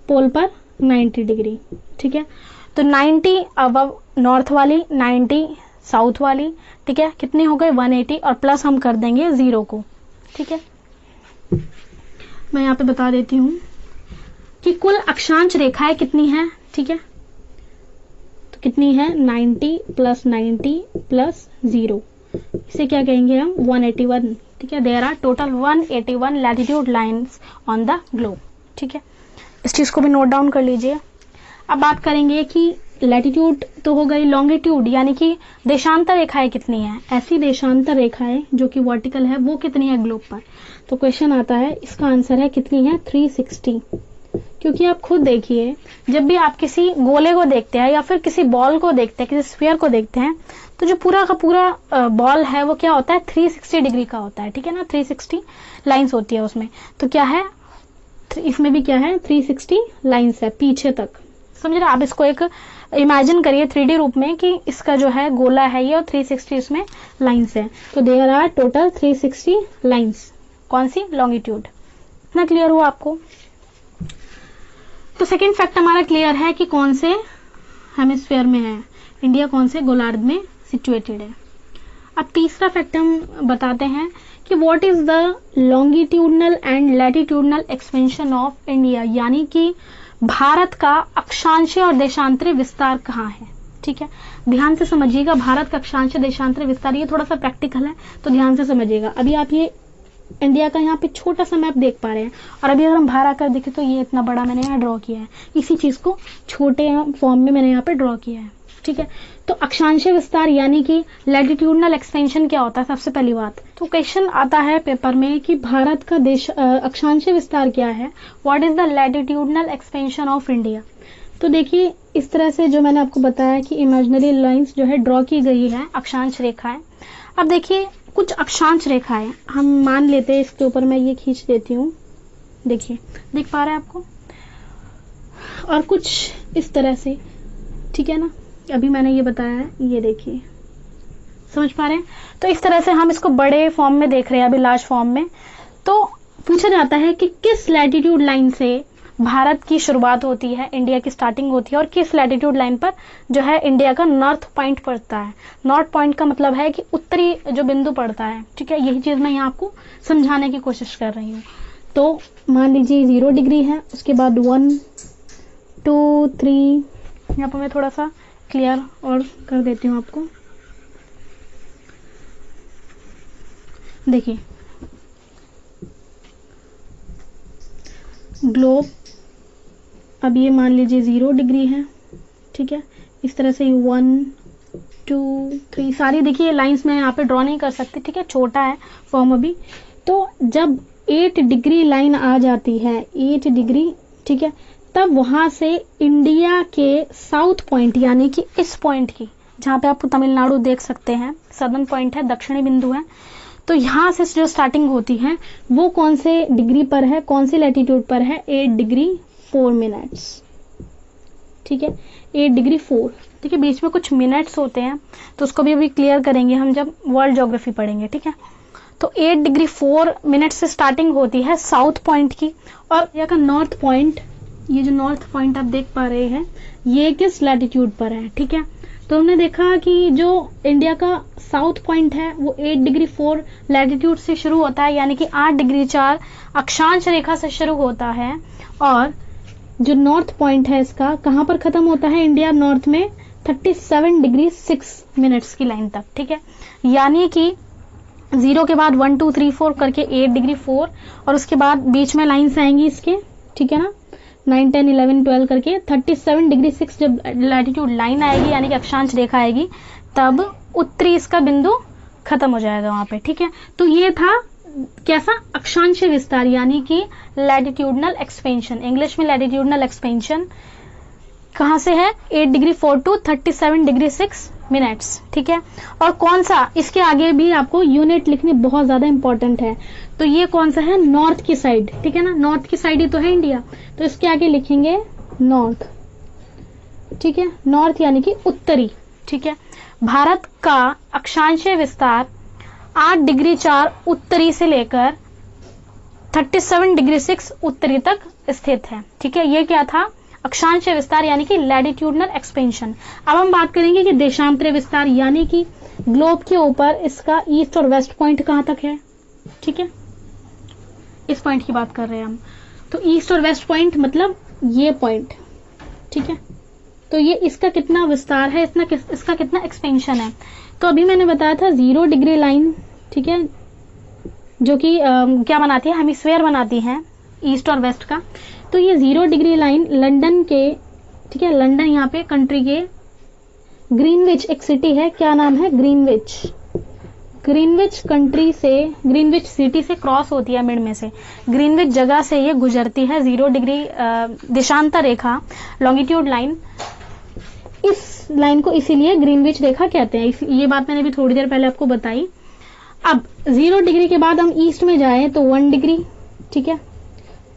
पोल पर 90 डिग्री। ठीक है, तो 90 अब नॉर्थ वाली, 90 साउथ वाली। ठीक है, कितने हो गए? 180, और प्लस हम कर देंगे 0 को। ठीक है, मैं यहाँ पे बता देती हूँ कि कुल अक्षांश रेखाएं कितनी हैं। ठीक है, तो कितनी है? 90 प्लस 90 प्लस 0, इसे क्या कहेंगे हम? 181। ठीक है, there are total 181 latitude lines on the globe. ठीक है, इस चीज को भी नोट डाउन कर लीजिए। अब बात करेंगे कि लैटिट्यूड तो हो गई, लॉन्गिट्यूड यानी कि देशांतर रेखाएं कितनी हैं? ऐसी देशांतर रेखाएं जो कि वर्टिकल है वो कितनी है ग्लोब पर? तो क्वेश्चन आता है, इसका आंसर है कितनी है? 360। क्योंकि आप खुद देखिए, जब भी आप किसी गोले को देखते हैं या फिर किसी बॉल को देखते हैं, किसी स्फीयर को देखते हैं, तो जो पूरा का पूरा बॉल है वो क्या होता है? 360 डिग्री का होता है। ठीक है ना, 360 लाइंस होती है उसमें। तो क्या है? इसमें भी क्या है? 360 लाइंस है पीछे तक। समझ रहे? आप इसको एक इमेजिन करिए 3D रूप में कि इसका जो है गोला है ये और 360 इसमें लाइंस है। तो देयर आर टोटल 360 लाइंस। कौन सी? लॉन्गिट्यूड। इतना क्लियर हुआ आपको? तो सेकंड फैक्ट हमारा क्लियर है कि कौन से हेमिस्फीयर में है इंडिया, कौन से गोलार्ध में सिचुएटेड है। अब तीसरा फैक्ट हम बताते हैं कि what is the longitudinal and latitudinal expansion of India, यानी कि भारत का अक्षांशीय और देशांतरीय विस्तार कहाँ है। ठीक है, ध्यान से समझिएगा। भारत का अक्षांशीय देशांतरीय विस्तार, ये थोड़ा सा प्रैक्टिकल है तो ध्यान से समझिएगा। अभी आप ये इंडिया का यहाँ पे छोटा सा मैप देख पा रहे हैं, और अभी अगर हम बाहर आकर देखें तो ये इतना बड़ा मैंने यहाँ ड्रॉ किया है। इसी चीज को छोटे फॉर्म में मैंने यहाँ पे ड्रॉ किया है। ठीक है, तो अक्षांशीय विस्तार यानी कि लैटिट्यूडनल एक्सपेंशन क्या होता है? सबसे पहली बात तो क्वेश्चन आता है पेपर में कि भारत का देश अक्षांशीय विस्तार क्या है, what is the latitudinal expansion of India. तो देखिए इस तरह से जो मैंने आपको बताया कि इमेजिनरी लाइंस जो है ड्रॉ की गई है, अक्षांश रेखाएं। अब देखिए कुछ अक्षांश रेखाएं हम मान लेते हैं, इसके ऊपर मैं ये खींच देती हूँ, देखिए देख पा रहे हैं आपको, और कुछ इस तरह से। ठीक है ना, अभी मैंने ये बताया है, ये देखिए समझ पा रहे हैं। तो इस तरह से हम इसको बड़े फॉर्म में देख रहे हैं, अभी लार्ज फॉर्म में। तो पूछा जाता है कि किस लैटिट्यूड लाइन से भारत की शुरुआत होती है, इंडिया की स्टार्टिंग होती है, और किस लैटिट्यूड लाइन पर जो है इंडिया का नॉर्थ पॉइंट पड़ता है। नॉर्थ पॉइंट का मतलब है कि उत्तरी जो बिंदु पड़ता है। ठीक है, यही चीज मैं यहाँ आपको समझाने की कोशिश कर रही हूँ। तो मान लीजिए 0 डिग्री है, उसके बाद 1 2 3, यहाँ पर मैं थोड़ा सा क्लियर और कर देती हूँ आपको। देखिए ग्लोब, अब ये मान लीजिए 0 डिग्री है। ठीक है, इस तरह से 1 2 3 सारी देखिए लाइंस मैं यहाँ पे ड्रॉ नहीं कर सकती। ठीक है, छोटा है फॉर्म अभी। तो जब 8 डिग्री लाइन आ जाती है, 8 डिग्री ठीक है। तब वहां से इंडिया के साउथ पॉइंट यानी कि इस पॉइंट की, जहाँ पे आप तमिलनाडु देख सकते हैं, सदर्न पॉइंट है, दक्षिणी बिंदु है, तो यहाँ से जो स्टार्टिंग होती है वो कौन से डिग्री पर है, कौन सी लैटिट्यूड पर है, 8 डिग्री 4 मिनट्स। ठीक है, 8 डिग्री 4। ठीक है, बीच में कुछ मिनट्स होते हैं तो उसको भी अभी क्लियर करेंगे हम जब वर्ल्ड ज्योग्राफी पढ़ेंगे। ठीक है, तो 8 डिग्री 4 मिनट से स्टार्टिंग होती है साउथ पॉइंट की, और यहाँ का नॉर्थ पॉइंट, ये जो नॉर्थ पॉइंट आप देख पा रहे हैं ये किस लैटिट्यूड पर है। ठीक है, तो हमने देखा कि जो इंडिया का साउथ पॉइंट है वो 8 डिग्री 4 लैटिट्यूड से शुरू होता है, यानी कि 8 डिग्री 4 अक्षांश रेखा से शुरू होता है, और जो नॉर्थ पॉइंट है इसका कहाँ पर खत्म होता है, इंडिया नॉर्थ में 37 डिग्री 6 मिनट्स की लाइन तक। ठीक है, यानी कि 0 के बाद 1 2 3 4 करके 8 डिग्री 4, और उसके बाद बीच में लाइन्स आएंगी इसके, ठीक है ना, 9 10 11 12 करके 37 डिग्री 6 जब लैटिट्यूड लाइन आएगी यानी कि अक्षांश रेखा आएगी, तब उत्तरी इसका बिंदु खत्म हो जाएगा वहां पे। ठीक है, तो ये था कैसा, अक्षांश विस्तार यानी कि लैटिट्यूडनल एक्सपेंशन, इंग्लिश में लैटिट्यूडनल एक्सपेंशन कहां से है, 8 डिग्री 4 टू 37 डिग्री 6 मिनट्स। ठीक है, और कौन सा, इसके आगे भी आपको यूनिट लिखनी बहुत ज्यादा इंपॉर्टेंट है, तो ये कौन सा है, नॉर्थ की साइड। ठीक है ना, नॉर्थ की साइड ही तो है इंडिया, तो इसके आगे लिखेंगे नॉर्थ। ठीक है, नॉर्थ यानी कि उत्तरी। ठीक है, भारत का अक्षांशीय विस्तार 8 डिग्री 4 उत्तरी से लेकर 37 डिग्री 6 उत्तरी तक स्थित है। ठीक है, ये क्या था, अक्षांशीय विस्तार यानी कि लैटिट्यूडनल एक्सपेंशन। अब हम बात करेंगे कि देशांतरीय विस्तार यानी कि ग्लोब के ऊपर इसका ईस्ट और वेस्ट पॉइंट कहां तक है। ठीक है, इस पॉइंट की बात कर रहे हैं हम, तो ईस्ट और वेस्ट पॉइंट मतलब ये पॉइंट। ठीक है, तो ये इसका कितना विस्तार है, इसका कितना एक्सपेंशन है। तो अभी मैंने बताया था 0 डिग्री लाइन, ठीक है, जो कि क्या बनाती है, हेमिस्फीयर बनाती है ईस्ट और वेस्ट का। तो ये 0 डिग्री लाइन लंदन के, ठीक है, लंदन यहाँ पे कंट्री के ग्रीनविच एक सिटी है, क्या नाम है, ग्रीनविच। ग्रीनविच कंट्री से, ग्रीनविच सिटी से क्रॉस होती है मिड में से, ग्रीनविच जगह से ये गुजरती है 0 डिग्री देशांतर रेखा, लॉन्गिट्यूड लाइन। इस लाइन को इसीलिए ग्रीनविच रेखा कहते हैं, ये बात मैंने भी थोड़ी देर पहले आपको बताई। अब 0 डिग्री के बाद हम ईस्ट में जाएं तो 1 डिग्री, ठीक है,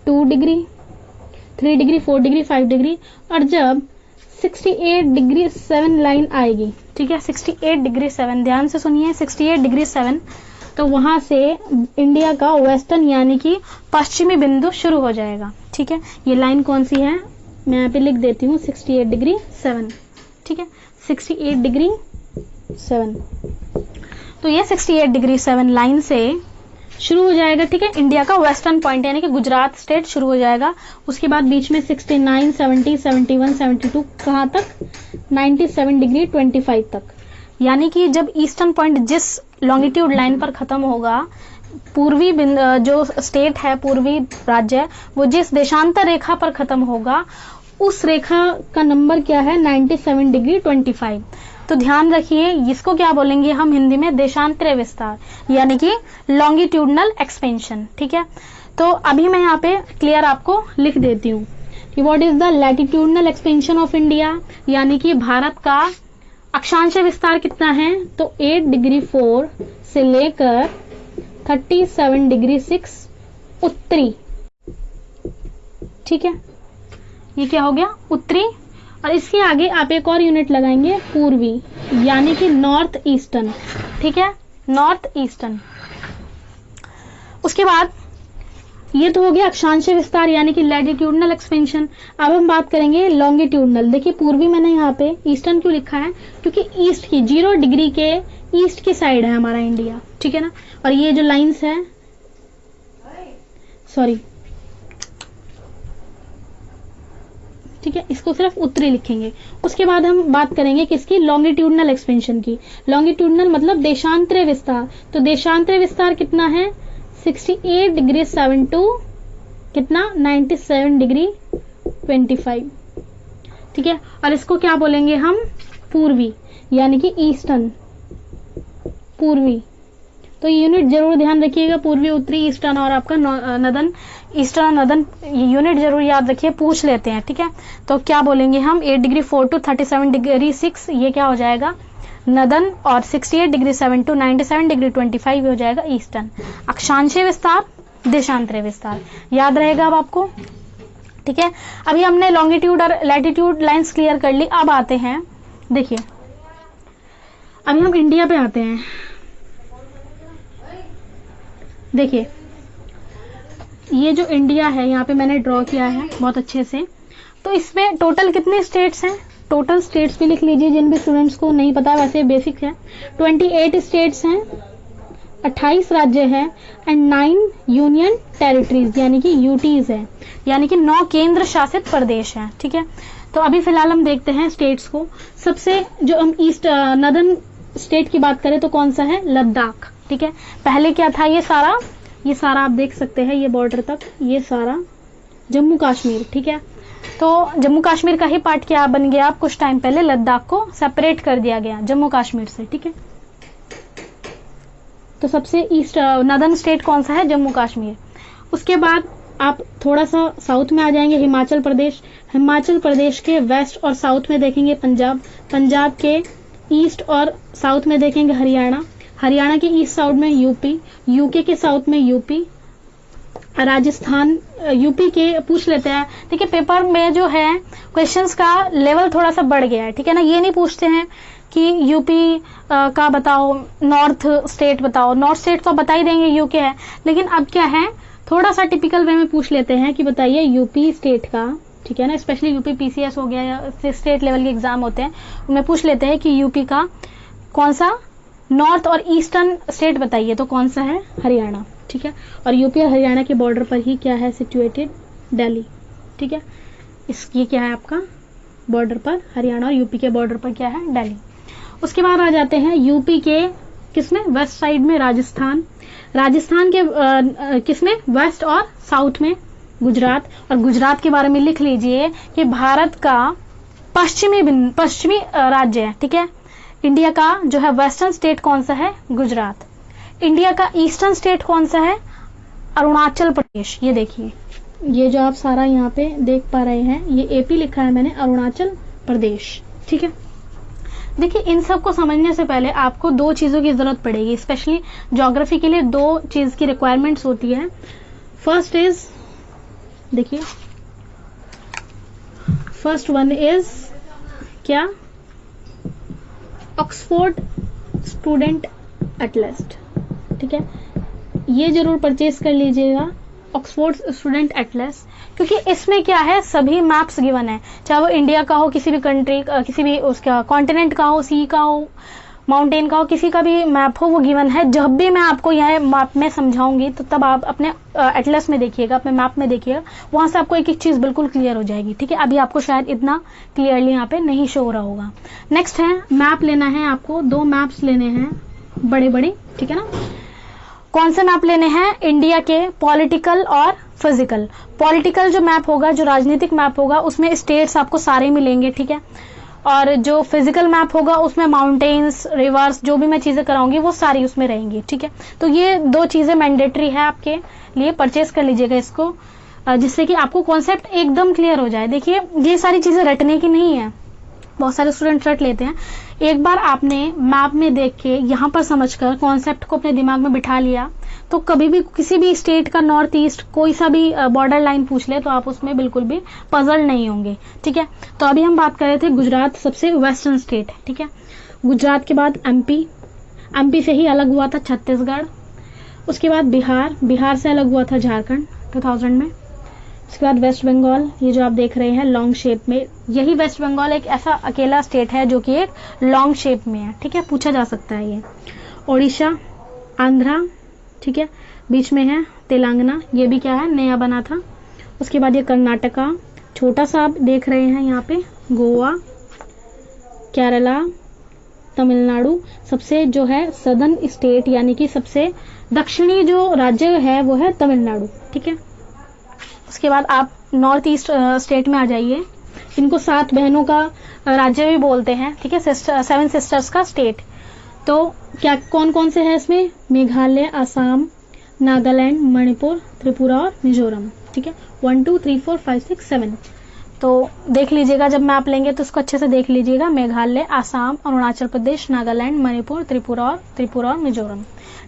2 डिग्री, 3 डिग्री, 4 डिग्री, 5 डिग्री, और जब 68 डिग्री 7 लाइन आएगी, ठीक है, 68 डिग्री 7, ध्यान से सुनिए, 68 डिग्री 7, तो वहां से इंडिया का वेस्टर्न यानी कि पश्चिमी बिंदु शुरू हो जाएगा। ठीक है, ये लाइन कौन सी है, मैं यहाँ पे लिख देती हूँ, 68 डिग्री 7। ठीक है, 68 डिग्री 7, तो ये 68 डिग्री 7 लाइन से शुरू हो जाएगा। ठीक है, इंडिया का वेस्टर्न पॉइंट यानी कि गुजरात स्टेट शुरू हो जाएगा। उसके बाद बीच में 69, 70, 71, 72 कहाँ तक, 97 डिग्री 25 तक, यानी कि जब ईस्टर्न पॉइंट जिस लॉन्गिट्यूड लाइन पर खत्म होगा, पूर्वी जो स्टेट है, पूर्वी राज्य, वो जिस देशांतर रेखा पर खत्म होगा, उस रेखा का नंबर क्या है, 97 डिग्री 25। तो ध्यान रखिए, इसको क्या बोलेंगे हम हिंदी में, देशांतरीय विस्तार यानी कि लॉन्गिट्यूडनल एक्सपेंशन। ठीक है, तो अभी मैं यहाँ पे क्लियर आपको लिख देती हूँ कि what is the latitudinal expansion of India, यानी कि भारत का अक्षांशीय विस्तार कितना है, तो 8 डिग्री 4 से लेकर 37 डिग्री 6 उत्तरी। ठीक है, ये क्या हो गया, उत्तरी, और इसके आगे आप एक और यूनिट लगाएंगे, पूर्वी, यानी कि नॉर्थ ईस्टर्न। ठीक है, नॉर्थ ईस्टर्न। उसके बाद ये तो हो गया अक्षांशीय विस्तार यानी कि लैटिट्यूडनल एक्सपेंशन। अब हम बात करेंगे लॉन्गिट्यूडनल। देखिए पूर्वी मैंने यहाँ पे ईस्टर्न क्यों लिखा है, क्योंकि ईस्ट की 0 डिग्री के ईस्ट की साइड है हमारा इंडिया। ठीक है ना, और ये जो लाइंस है, सॉरी, ठीक है, इसको सिर्फ उत्तरी लिखेंगे। उसके बाद हम बात करेंगे किसकी, लॉन्गिट्यूडनल एक्सपेंशन की। लॉन्गिट्यूडनल मतलब देशांतरीय विस्तार, तो देशांतरीय विस्तार कितना है, 68 डिग्री 7 टू कितना, 97 डिग्री 25। ठीक है, और इसको क्या बोलेंगे हम, पूर्वी, यानी कि ईस्टर्न, पूर्वी। तो यूनिट जरूर ध्यान रखिएगा, पूर्वी, उत्तरी, ईस्टर्न और आपका नदन, ईस्टर्न और नदन यूनिट जरूर याद रखिए, पूछ लेते हैं। ठीक है, तो क्या बोलेंगे हम, 8 डिग्री 4 to 37 डिग्री 6, ये क्या हो जाएगा नदन, और 68 डिग्री 7 to 97 डिग्री 25 हो जाएगा ईस्टर्न। अक्षांशीय विस्तार, देशांतरीय विस्तार, याद रहेगा अब आपको। ठीक है, अभी हमने लॉन्गिट्यूड और लैटिट्यूड लाइंस क्लियर कर ली। अब आते हैं, देखिए अभी हम इंडिया पे आते हैं। देखिए ये जो इंडिया है यहाँ पे मैंने ड्रॉ किया है बहुत अच्छे से। तो इसमें टोटल कितने स्टेट्स हैं, टोटल स्टेट्स भी लिख लीजिए जिन भी स्टूडेंट्स को नहीं पता, वैसे बेसिक है। 28 स्टेट्स हैं, 28 राज्य हैं एंड 9 यूनियन टेरिटरीज यानी कि यूटीज है, यानी कि 9 केंद्र शासित प्रदेश हैं। ठीक है, तो अभी फिलहाल हम देखते हैं स्टेट्स को। सबसे जो हम ईस्ट नदर्न स्टेट की बात करें तो कौन सा है, लद्दाख। ठीक है, पहले क्या था, ये सारा आप देख सकते हैं, ये बॉर्डर तक ये सारा जम्मू कश्मीर। ठीक है, तो जम्मू कश्मीर का ही पार्ट क्या बन गया, आप कुछ टाइम पहले लद्दाख को सेपरेट कर दिया गया जम्मू कश्मीर से। ठीक है, तो सबसे ईस्ट नदर्न स्टेट कौन सा है, जम्मू कश्मीर। उसके बाद आप थोड़ा सा साउथ में आ जाएंगे, हिमाचल प्रदेश। हिमाचल प्रदेश के वेस्ट और साउथ में देखेंगे पंजाब, पंजाब के ईस्ट और साउथ में देखेंगे हरियाणा, हरियाणा के ईस्ट साउथ में यूपी, यूके के साउथ में यूपी, राजस्थान, यूपी के पूछ लेते हैं। ठीक है, पेपर में जो है क्वेश्चंस का लेवल थोड़ा सा बढ़ गया है। ठीक है ना, ये नहीं पूछते हैं कि यूपी का बताओ, नॉर्थ स्टेट बताओ, नॉर्थ स्टेट तो बता ही देंगे यूके है, लेकिन अब क्या है थोड़ा सा टिपिकल वे में पूछ लेते हैं कि बताइए यूपी स्टेट का। ठीक है ना, स्पेशली यूपी पीसीएस हो गया या स्टेट लेवल के एग्जाम होते हैं, उनमें पूछ लेते हैं कि यूपी का कौन सा नॉर्थ और ईस्टर्न स्टेट बताइए, तो कौन सा है, हरियाणा। ठीक है, और यूपी और हरियाणा के बॉर्डर पर ही क्या है सिचुएटेड, दिल्ली। ठीक है, ये क्या है आपका बॉर्डर पर, हरियाणा और यूपी के बॉर्डर पर क्या है, दिल्ली। उसके बाद आ जाते हैं यूपी के किसमें, वेस्ट साइड में राजस्थान, राजस्थान के किसमें, वेस्ट और साउथ में गुजरात। और गुजरात के बारे में लिख लीजिए कि भारत का पश्चिमी राज्य है। ठीक है, इंडिया का जो है वेस्टर्न स्टेट कौन सा है, गुजरात। इंडिया का ईस्टर्न स्टेट कौन सा है, अरुणाचल प्रदेश। ये देखिए, ये जो आप सारा यहाँ पे देख पा रहे हैं, ये एपी लिखा है मैंने, अरुणाचल प्रदेश। ठीक है, देखिए इन सब को समझने से पहले आपको 2 चीजों की जरूरत पड़ेगी, स्पेशली ज्योग्राफी के लिए 2 चीज की रिक्वायरमेंट्स होती है। फर्स्ट इज, देखिए फर्स्ट वन इज क्या, ऑक्सफोर्ड स्टूडेंट एटलस। ठीक है, ये जरूर परचेज कर लीजिएगा, ऑक्सफोर्ड स्टूडेंट एटलस, क्योंकि इसमें क्या है सभी मैप्स गिवन है, चाहे वो इंडिया का हो, किसी भी कंट्री, किसी भी उसका कॉन्टिनेंट का हो, सी का हो, माउंटेन का हो, किसी का भी मैप हो वो गिवन है। जब भी मैं आपको यह मैप में समझाऊंगी तो तब आप अपने एटलस में देखिएगा, अपने मैप में देखिएगा, वहां से आपको एक एक चीज बिल्कुल क्लियर हो जाएगी। ठीक है, अभी आपको शायद इतना क्लियरली यहाँ पे नहीं शो हो रहा होगा। नेक्स्ट है मैप लेना है आपको, 2 मैप्स लेने हैं बड़े बड़े। ठीक है ना, कौन से मैप लेने हैं, इंडिया के पॉलिटिकल और फिजिकल। पॉलिटिकल जो मैप होगा, जो राजनीतिक मैप होगा, उसमें स्टेट्स आपको सारे मिलेंगे। ठीक है, और जो फिजिकल मैप होगा उसमें माउंटेन्स, रिवर्स, जो भी मैं चीजें कराऊंगी वो सारी उसमें रहेंगी। ठीक है, तो ये 2 चीजें मैंडेटरी है आपके लिए, परचेज कर लीजिएगा इसको, जिससे कि आपको कॉन्सेप्ट एकदम क्लियर हो जाए। देखिए ये सारी चीजें रटने की नहीं है, बहुत सारे स्टूडेंट रट लेते हैं। एक बार आपने मैप में देख के यहाँ पर समझकर कॉन्सेप्ट को अपने दिमाग में बिठा लिया तो कभी भी किसी भी स्टेट का नॉर्थ ईस्ट कोई सा भी बॉर्डर लाइन पूछ ले तो आप उसमें बिल्कुल भी पजल नहीं होंगे। ठीक है, तो अभी हम बात कर रहे थे गुजरात सबसे वेस्टर्न स्टेट है। ठीक है, गुजरात के बाद एमपी से ही अलग हुआ था छत्तीसगढ़, उसके बाद बिहार से अलग हुआ था झारखंड 2000 में, उसके बाद वेस्ट बंगाल, ये जो आप देख रहे हैं लॉन्ग शेप में, यही वेस्ट बंगाल एक ऐसा अकेला स्टेट है जो कि एक लॉन्ग शेप में है। ठीक है, पूछा जा सकता है ये। ओडिशा, आंध्रा, ठीक है, बीच में है तेलंगाना, ये भी क्या है नया बना था। उसके बाद ये कर्नाटका, छोटा सा आप देख रहे हैं यहाँ पे, गोवा, केरला, तमिलनाडु, सबसे जो है सदर्न स्टेट यानी कि सबसे दक्षिणी जो राज्य है वो है तमिलनाडु। ठीक है, उसके बाद आप नॉर्थ ईस्ट स्टेट में आ जाइए, इनको 7 बहनों का राज्य भी बोलते हैं। ठीक है, 7 सिस्टर्स का स्टेट, तो क्या कौन कौन से है इसमें? मेघालय, असम, नागालैंड, मणिपुर, त्रिपुरा और मिजोरम। ठीक है, 1 2 3 4 5 6 7। तो देख लीजिएगा, जब मैप लेंगे तो इसको अच्छे से देख लीजिएगा। मेघालय, असम, अरुणाचल प्रदेश, नागालैंड, मणिपुर, त्रिपुरा और मिजोरम।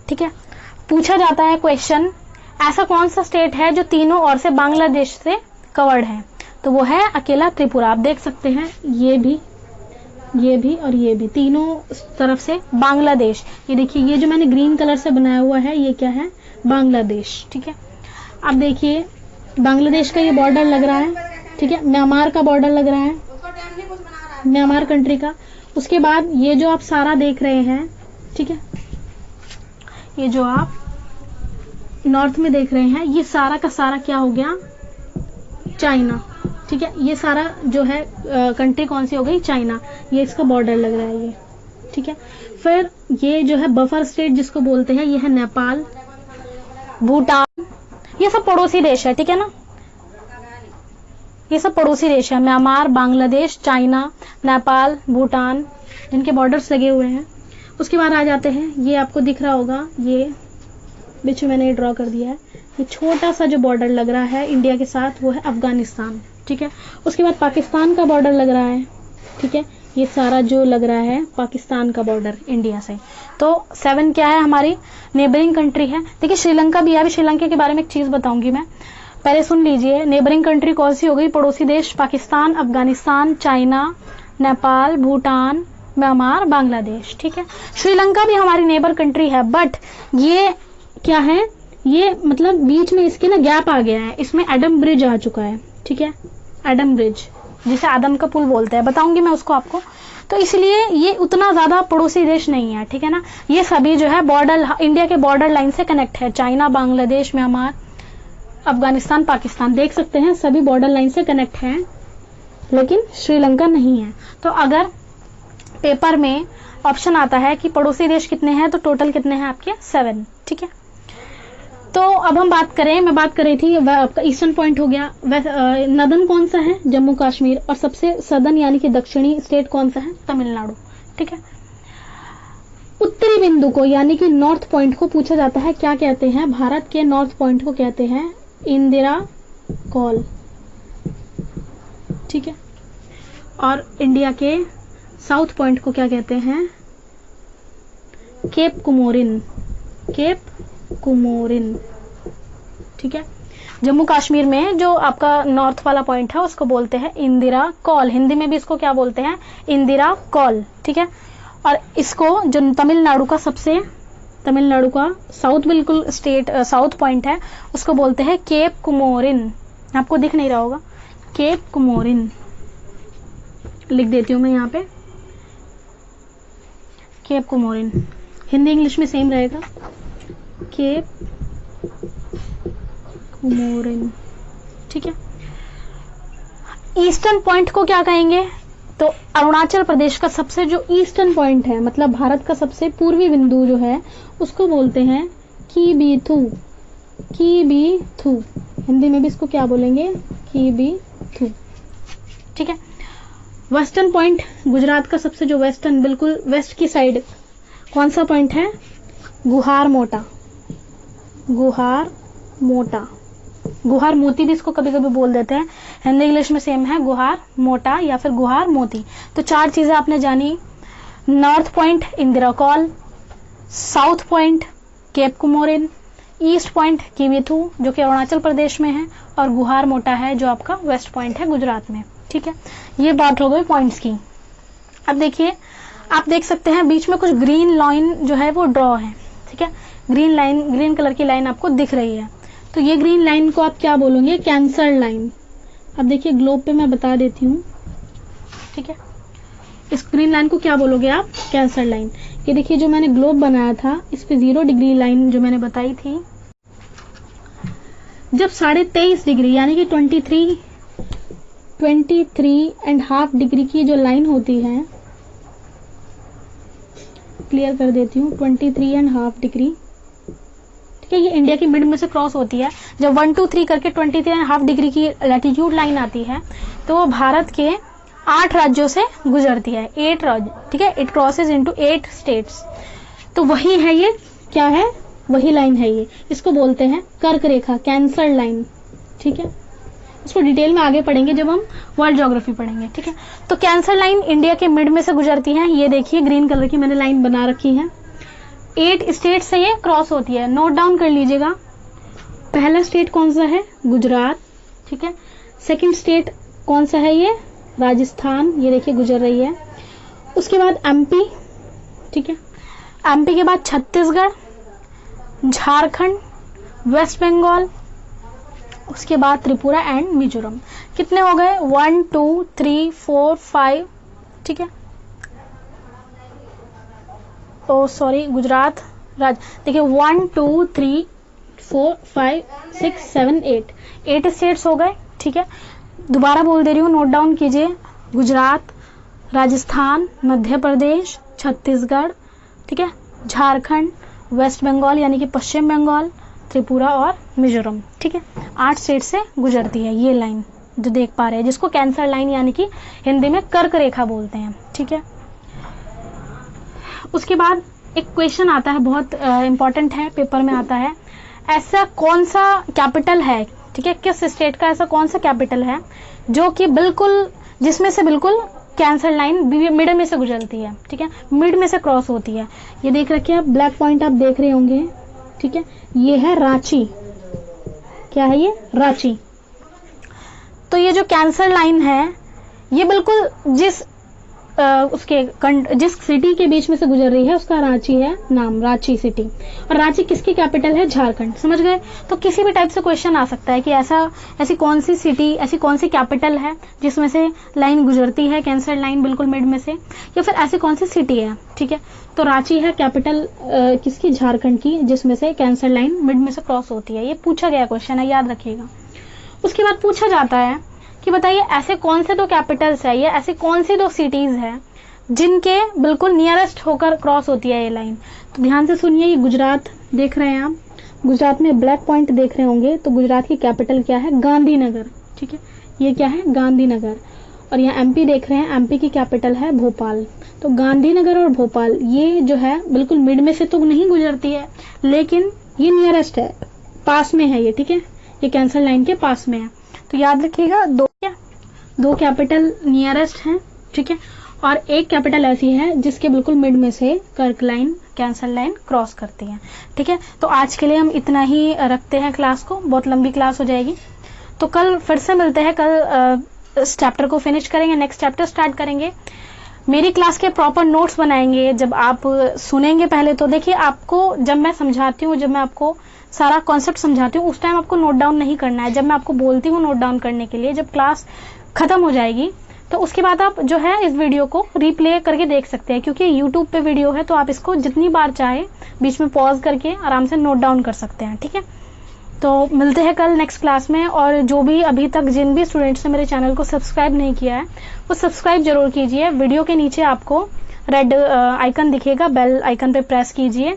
ठीक है, पूछा जाता है क्वेश्चन, ऐसा कौन सा स्टेट है जो तीनों ओर से बांग्लादेश से कवर्ड है? तो वो है अकेला त्रिपुरा। आप देख सकते हैं ये भी और ये भी, तीनों तरफ से बांग्लादेश। ये देखिए, ये जो मैंने ग्रीन कलर से बनाया हुआ है ये क्या है? बांग्लादेश। ठीक है, अब देखिए बांग्लादेश का ये बॉर्डर लग रहा है। ठीक है, म्यांमार का बॉर्डर लग रहा है, म्यांमार कंट्री का। उसके बाद ये जो आप सारा देख रहे हैं, ठीक है, ये जो आप नॉर्थ में देख रहे हैं, ये सारा का सारा क्या हो गया? चाइना। ठीक है, ये सारा जो है कंट्री कौन सी हो गई? चाइना। ये इसका बॉर्डर लग रहा है ये। ठीक है, फिर ये जो है बफर स्टेट जिसको बोलते हैं, ये है नेपाल, भूटान, ये सब पड़ोसी देश है। ठीक है ना, ये सब पड़ोसी देश है। म्यांमार, बांग्लादेश, चाइना, नेपाल, भूटान, जिनके बॉर्डर्स लगे हुए हैं। उसके बाद आ जाते हैं, ये आपको दिख रहा होगा, ये बीच में मैंने ड्रॉ कर दिया है, ये छोटा सा जो बॉर्डर लग रहा है इंडिया के साथ, वो है अफगानिस्तान। ठीक है, उसके बाद पाकिस्तान का बॉर्डर लग रहा है। ठीक है, ये सारा जो लग रहा है पाकिस्तान का बॉर्डर इंडिया से। तो 7 क्या है? हमारी नेबरिंग कंट्री है। देखिए श्रीलंका भी है, अभी श्रीलंका के बारे में एक चीज बताऊंगी मैं, पहले सुन लीजिए। नेबरिंग कंट्री कौन सी हो गई? पड़ोसी देश, पाकिस्तान, अफगानिस्तान, चाइना, नेपाल, भूटान, म्यांमार, बांग्लादेश। ठीक है, श्रीलंका भी हमारी नेबर कंट्री है, बट ये क्या है? ये मतलब बीच में इसके ना गैप आ गया है, इसमें एडम ब्रिज आ चुका है। ठीक है, एडम ब्रिज, जिसे आदम का पुल बोलते हैं, बताऊंगी मैं उसको आपको। तो इसलिए ये उतना ज्यादा पड़ोसी देश नहीं है। ठीक है ना, ये सभी जो है बॉर्डर, इंडिया के बॉर्डर लाइन से कनेक्ट है। चाइना, बांग्लादेश, म्यांमार, अफगानिस्तान, पाकिस्तान, देख सकते हैं सभी बॉर्डर लाइन से कनेक्ट हैं, लेकिन श्रीलंका नहीं है। तो अगर पेपर में ऑप्शन आता है कि पड़ोसी देश कितने हैं, तो टोटल कितने हैं आपके? 7। ठीक है, तो अब हम बात करें, मैं बात कर रही थी आपका ईस्टर्न पॉइंट हो गया। नदन कौन सा है? जम्मू कश्मीर। और सबसे सदर्न यानी कि दक्षिणी स्टेट कौन सा है? तमिलनाडु। ठीक है, उत्तरी बिंदु को यानी कि नॉर्थ पॉइंट को पूछा जाता है, क्या कहते हैं? भारत के नॉर्थ पॉइंट को कहते हैं इंदिरा कॉल। ठीक है, और इंडिया के साउथ पॉइंट को क्या कहते हैं? Cape Comorin, Cape Comorin. ठीक है, जम्मू कश्मीर में जो आपका नॉर्थ वाला पॉइंट है उसको बोलते हैं इंदिरा कॉल। हिंदी में भी इसको क्या बोलते हैं? इंदिरा कॉल। ठीक है, और इसको जो तमिलनाडु का साउथ बिल्कुल स्टेट साउथ पॉइंट है, उसको बोलते हैं केप कुमोरिन। आपको दिख नहीं रहा होगा, केप कुमोरिन लिख देती हूं मैं यहाँ पे, केप कुमोरिन। हिंदी इंग्लिश में सेम रहेगा, केप कुमोरिन। ठीक है, ईस्टर्न पॉइंट को क्या कहेंगे? तो अरुणाचल प्रदेश का सबसे जो ईस्टर्न पॉइंट है, मतलब भारत का सबसे पूर्वी बिंदु जो है, उसको बोलते हैं कीबीथू। कीबीथू, हिंदी में भी इसको क्या बोलेंगे? कीबीथू। ठीक है, वेस्टर्न पॉइंट, गुजरात का सबसे जो वेस्टर्न, बिल्कुल वेस्ट की साइड कौन सा पॉइंट है? गुहार मोटा। गुहार मोटा, गुहार मोती भी इसको कभी कभी बोल देते हैं, हिंदी इंग्लिश में सेम है, गुहार मोटा या फिर गुहार मोती। तो 4 चीजें आपने जानी, north point Indira Col, south point Cape Comorin, east point Kibithu जो कि अरुणाचल प्रदेश में है, और गुहार मोटा है जो आपका वेस्ट पॉइंट है गुजरात में। ठीक है, ये बात हो गई पॉइंट्स की। अब देखिए, आप देख सकते हैं बीच में कुछ ग्रीन लाइन जो है वो ड्रॉ है। ठीक है, ग्रीन लाइन, ग्रीन कलर की लाइन आपको दिख रही है, तो ये ग्रीन लाइन को आप क्या बोलोगे? Cancer line. अब देखिए ग्लोब पे मैं बता देती हूँ। ठीक है, इस ग्रीन लाइन को क्या बोलोगे आप? Cancer line. ये देखिए जो मैंने ग्लोब बनाया था, इस पे 0 डिग्री लाइन जो मैंने बताई थी, जब 23.5 डिग्री यानी कि 23.5 डिग्री की जो लाइन होती है, क्लियर कर देती हूँ, 23.5 डिग्री। ठीक है, ये इंडिया की मिड में से क्रॉस होती है। जब 1 2 3 करके 23.5 डिग्री की लैटिट्यूड लाइन आती है, तो वो भारत के 8 राज्यों से गुजरती है, 8 राज्य, ठीक है, इट क्रॉसेज इनटू 8 स्टेट्स। तो वही है ये, क्या है, वही लाइन है ये, इसको बोलते हैं कर्क रेखा, कैंसर लाइन, ठीक है। इसको डिटेल में आगे पढ़ेंगे जब हम वर्ल्ड ज्योग्राफी पढ़ेंगे, ठीक है। तो कैंसर लाइन इंडिया के मिड में से गुजरती है, ये देखिए ग्रीन कलर की मैंने लाइन बना रखी है, 8 स्टेट से ये क्रॉस होती है, नोट डाउन कर लीजिएगा। पहला स्टेट कौन सा है, गुजरात, ठीक है। सेकंड स्टेट कौन सा है, ये राजस्थान, ये देखिए गुजर रही है। उसके बाद एमपी, ठीक है, एमपी के बाद छत्तीसगढ़, झारखंड, वेस्ट बंगाल, उसके बाद त्रिपुरा एंड मिजोरम। कितने हो गए, 1 2 3 4 5, ठीक है। ओ सॉरी, गुजरात देखिए 1 2 3 4 5 6 7 8 स्टेट्स हो गए, ठीक है। दोबारा बोल दे रही हूँ, नोट डाउन कीजिए, गुजरात, राजस्थान, मध्य प्रदेश, छत्तीसगढ़, ठीक है, झारखंड, वेस्ट बंगाल यानी कि पश्चिम बंगाल, त्रिपुरा और मिजोरम, ठीक है। 8 स्टेट से गुजरती है ये लाइन जो देख पा रहे हैं, जिसको कैंसर लाइन यानी कि हिंदी में कर्क रेखा बोलते हैं, ठीक है। उसके बाद एक क्वेश्चन आता है, बहुत इंपॉर्टेंट है, पेपर में आता है, ऐसा कौन सा कैपिटल है, ठीक है, किस स्टेट का ऐसा कौन सा कैपिटल है जो कि बिल्कुल, जिसमें से बिल्कुल कैंसर लाइन मिड में से गुजरती है, ठीक है, मिड में से क्रॉस होती है। ये देख रखिए आप, ब्लैक पॉइंट आप देख रहे होंगे, ठीक है, ये है रांची, क्या है ये, रांची। तो ये जो कैंसर लाइन है, ये बिल्कुल जिस जिस सिटी के बीच में से गुजर रही है उसका रांची है नाम, रांची सिटी। और रांची किसकी कैपिटल है, झारखंड, समझ गए। तो किसी भी टाइप से क्वेश्चन आ सकता है कि ऐसी कौन सी सिटी, ऐसी कौन सी कैपिटल है जिसमें से लाइन गुजरती है, कैंसर लाइन बिल्कुल मिड में से, या फिर ऐसी कौन सी सिटी है, ठीक है। तो रांची है कैपिटल किसकी, झारखंड की, जिसमें से कैंसर लाइन मिड में से क्रॉस होती है। ये पूछा गया क्वेश्चन है, याद रखिएगा। उसके बाद पूछा जाता है कि बताइए ऐसे कौन से दो कैपिटल्स है, या ऐसी कौन सी दो सिटीज है जिनके बिल्कुल नियरेस्ट होकर क्रॉस होती है ये लाइन। तो ध्यान से सुनिए, ये गुजरात देख रहे हैं आप, गुजरात में ब्लैक पॉइंट देख रहे होंगे, तो गुजरात की कैपिटल क्या है, गांधीनगर, ठीक है, ये क्या है, गांधीनगर। और यहाँ एमपी देख रहे हैं, एमपी की कैपिटल है भोपाल। तो गांधीनगर और भोपाल ये जो है बिल्कुल मिड में से तो नहीं गुजरती है, लेकिन ये नियरेस्ट है, पास में है ये, ठीक है, ये कैंसर लाइन के पास में है। तो याद रखिएगा, दो कैपिटल नियरेस्ट हैं, ठीक है, और एक कैपिटल ऐसी है जिसके बिल्कुल मिड में से कर्क लाइन, कैंसर लाइन क्रॉस करती है, ठीक है। तो आज के लिए हम इतना ही रखते हैं क्लास को, बहुत लंबी क्लास हो जाएगी। तो कल फिर से मिलते हैं, कल इस चैप्टर को फिनिश करेंगे, नेक्स्ट चैप्टर स्टार्ट करेंगे। मेरी क्लास के प्रॉपर नोट्स बनाएंगे। जब आप सुनेंगे पहले, तो देखिए आपको जब मैं समझाती हूँ, जब मैं आपको सारा कॉन्सेप्ट समझाती हूँ, उस टाइम आपको नोट डाउन नहीं करना है। जब मैं आपको बोलती हूँ नोट डाउन करने के लिए, जब क्लास खत्म हो जाएगी तो उसके बाद आप जो है इस वीडियो को रिप्ले करके देख सकते हैं, क्योंकि यूट्यूब पे वीडियो है, तो आप इसको जितनी बार चाहे बीच में पॉज करके आराम से नोट डाउन कर सकते हैं, ठीक है। तो मिलते हैं कल नेक्स्ट क्लास में। और जो भी अभी तक जिन भी स्टूडेंट्स ने मेरे चैनल को सब्सक्राइब नहीं किया है, वो सब्सक्राइब जरूर कीजिए। वीडियो के नीचे आपको रेड आइकन दिखेगा, बेल आइकन पे प्रेस कीजिए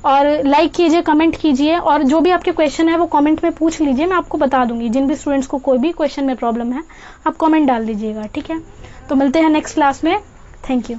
और लाइक कीजिए, कमेंट कीजिए, और जो भी आपके क्वेश्चन है वो कमेंट में पूछ लीजिए, मैं आपको बता दूंगी। जिन भी स्टूडेंट्स को कोई भी क्वेश्चन में प्रॉब्लम है, आप कमेंट डाल दीजिएगा, ठीक है। तो मिलते हैं नेक्स्ट क्लास में। Thank you.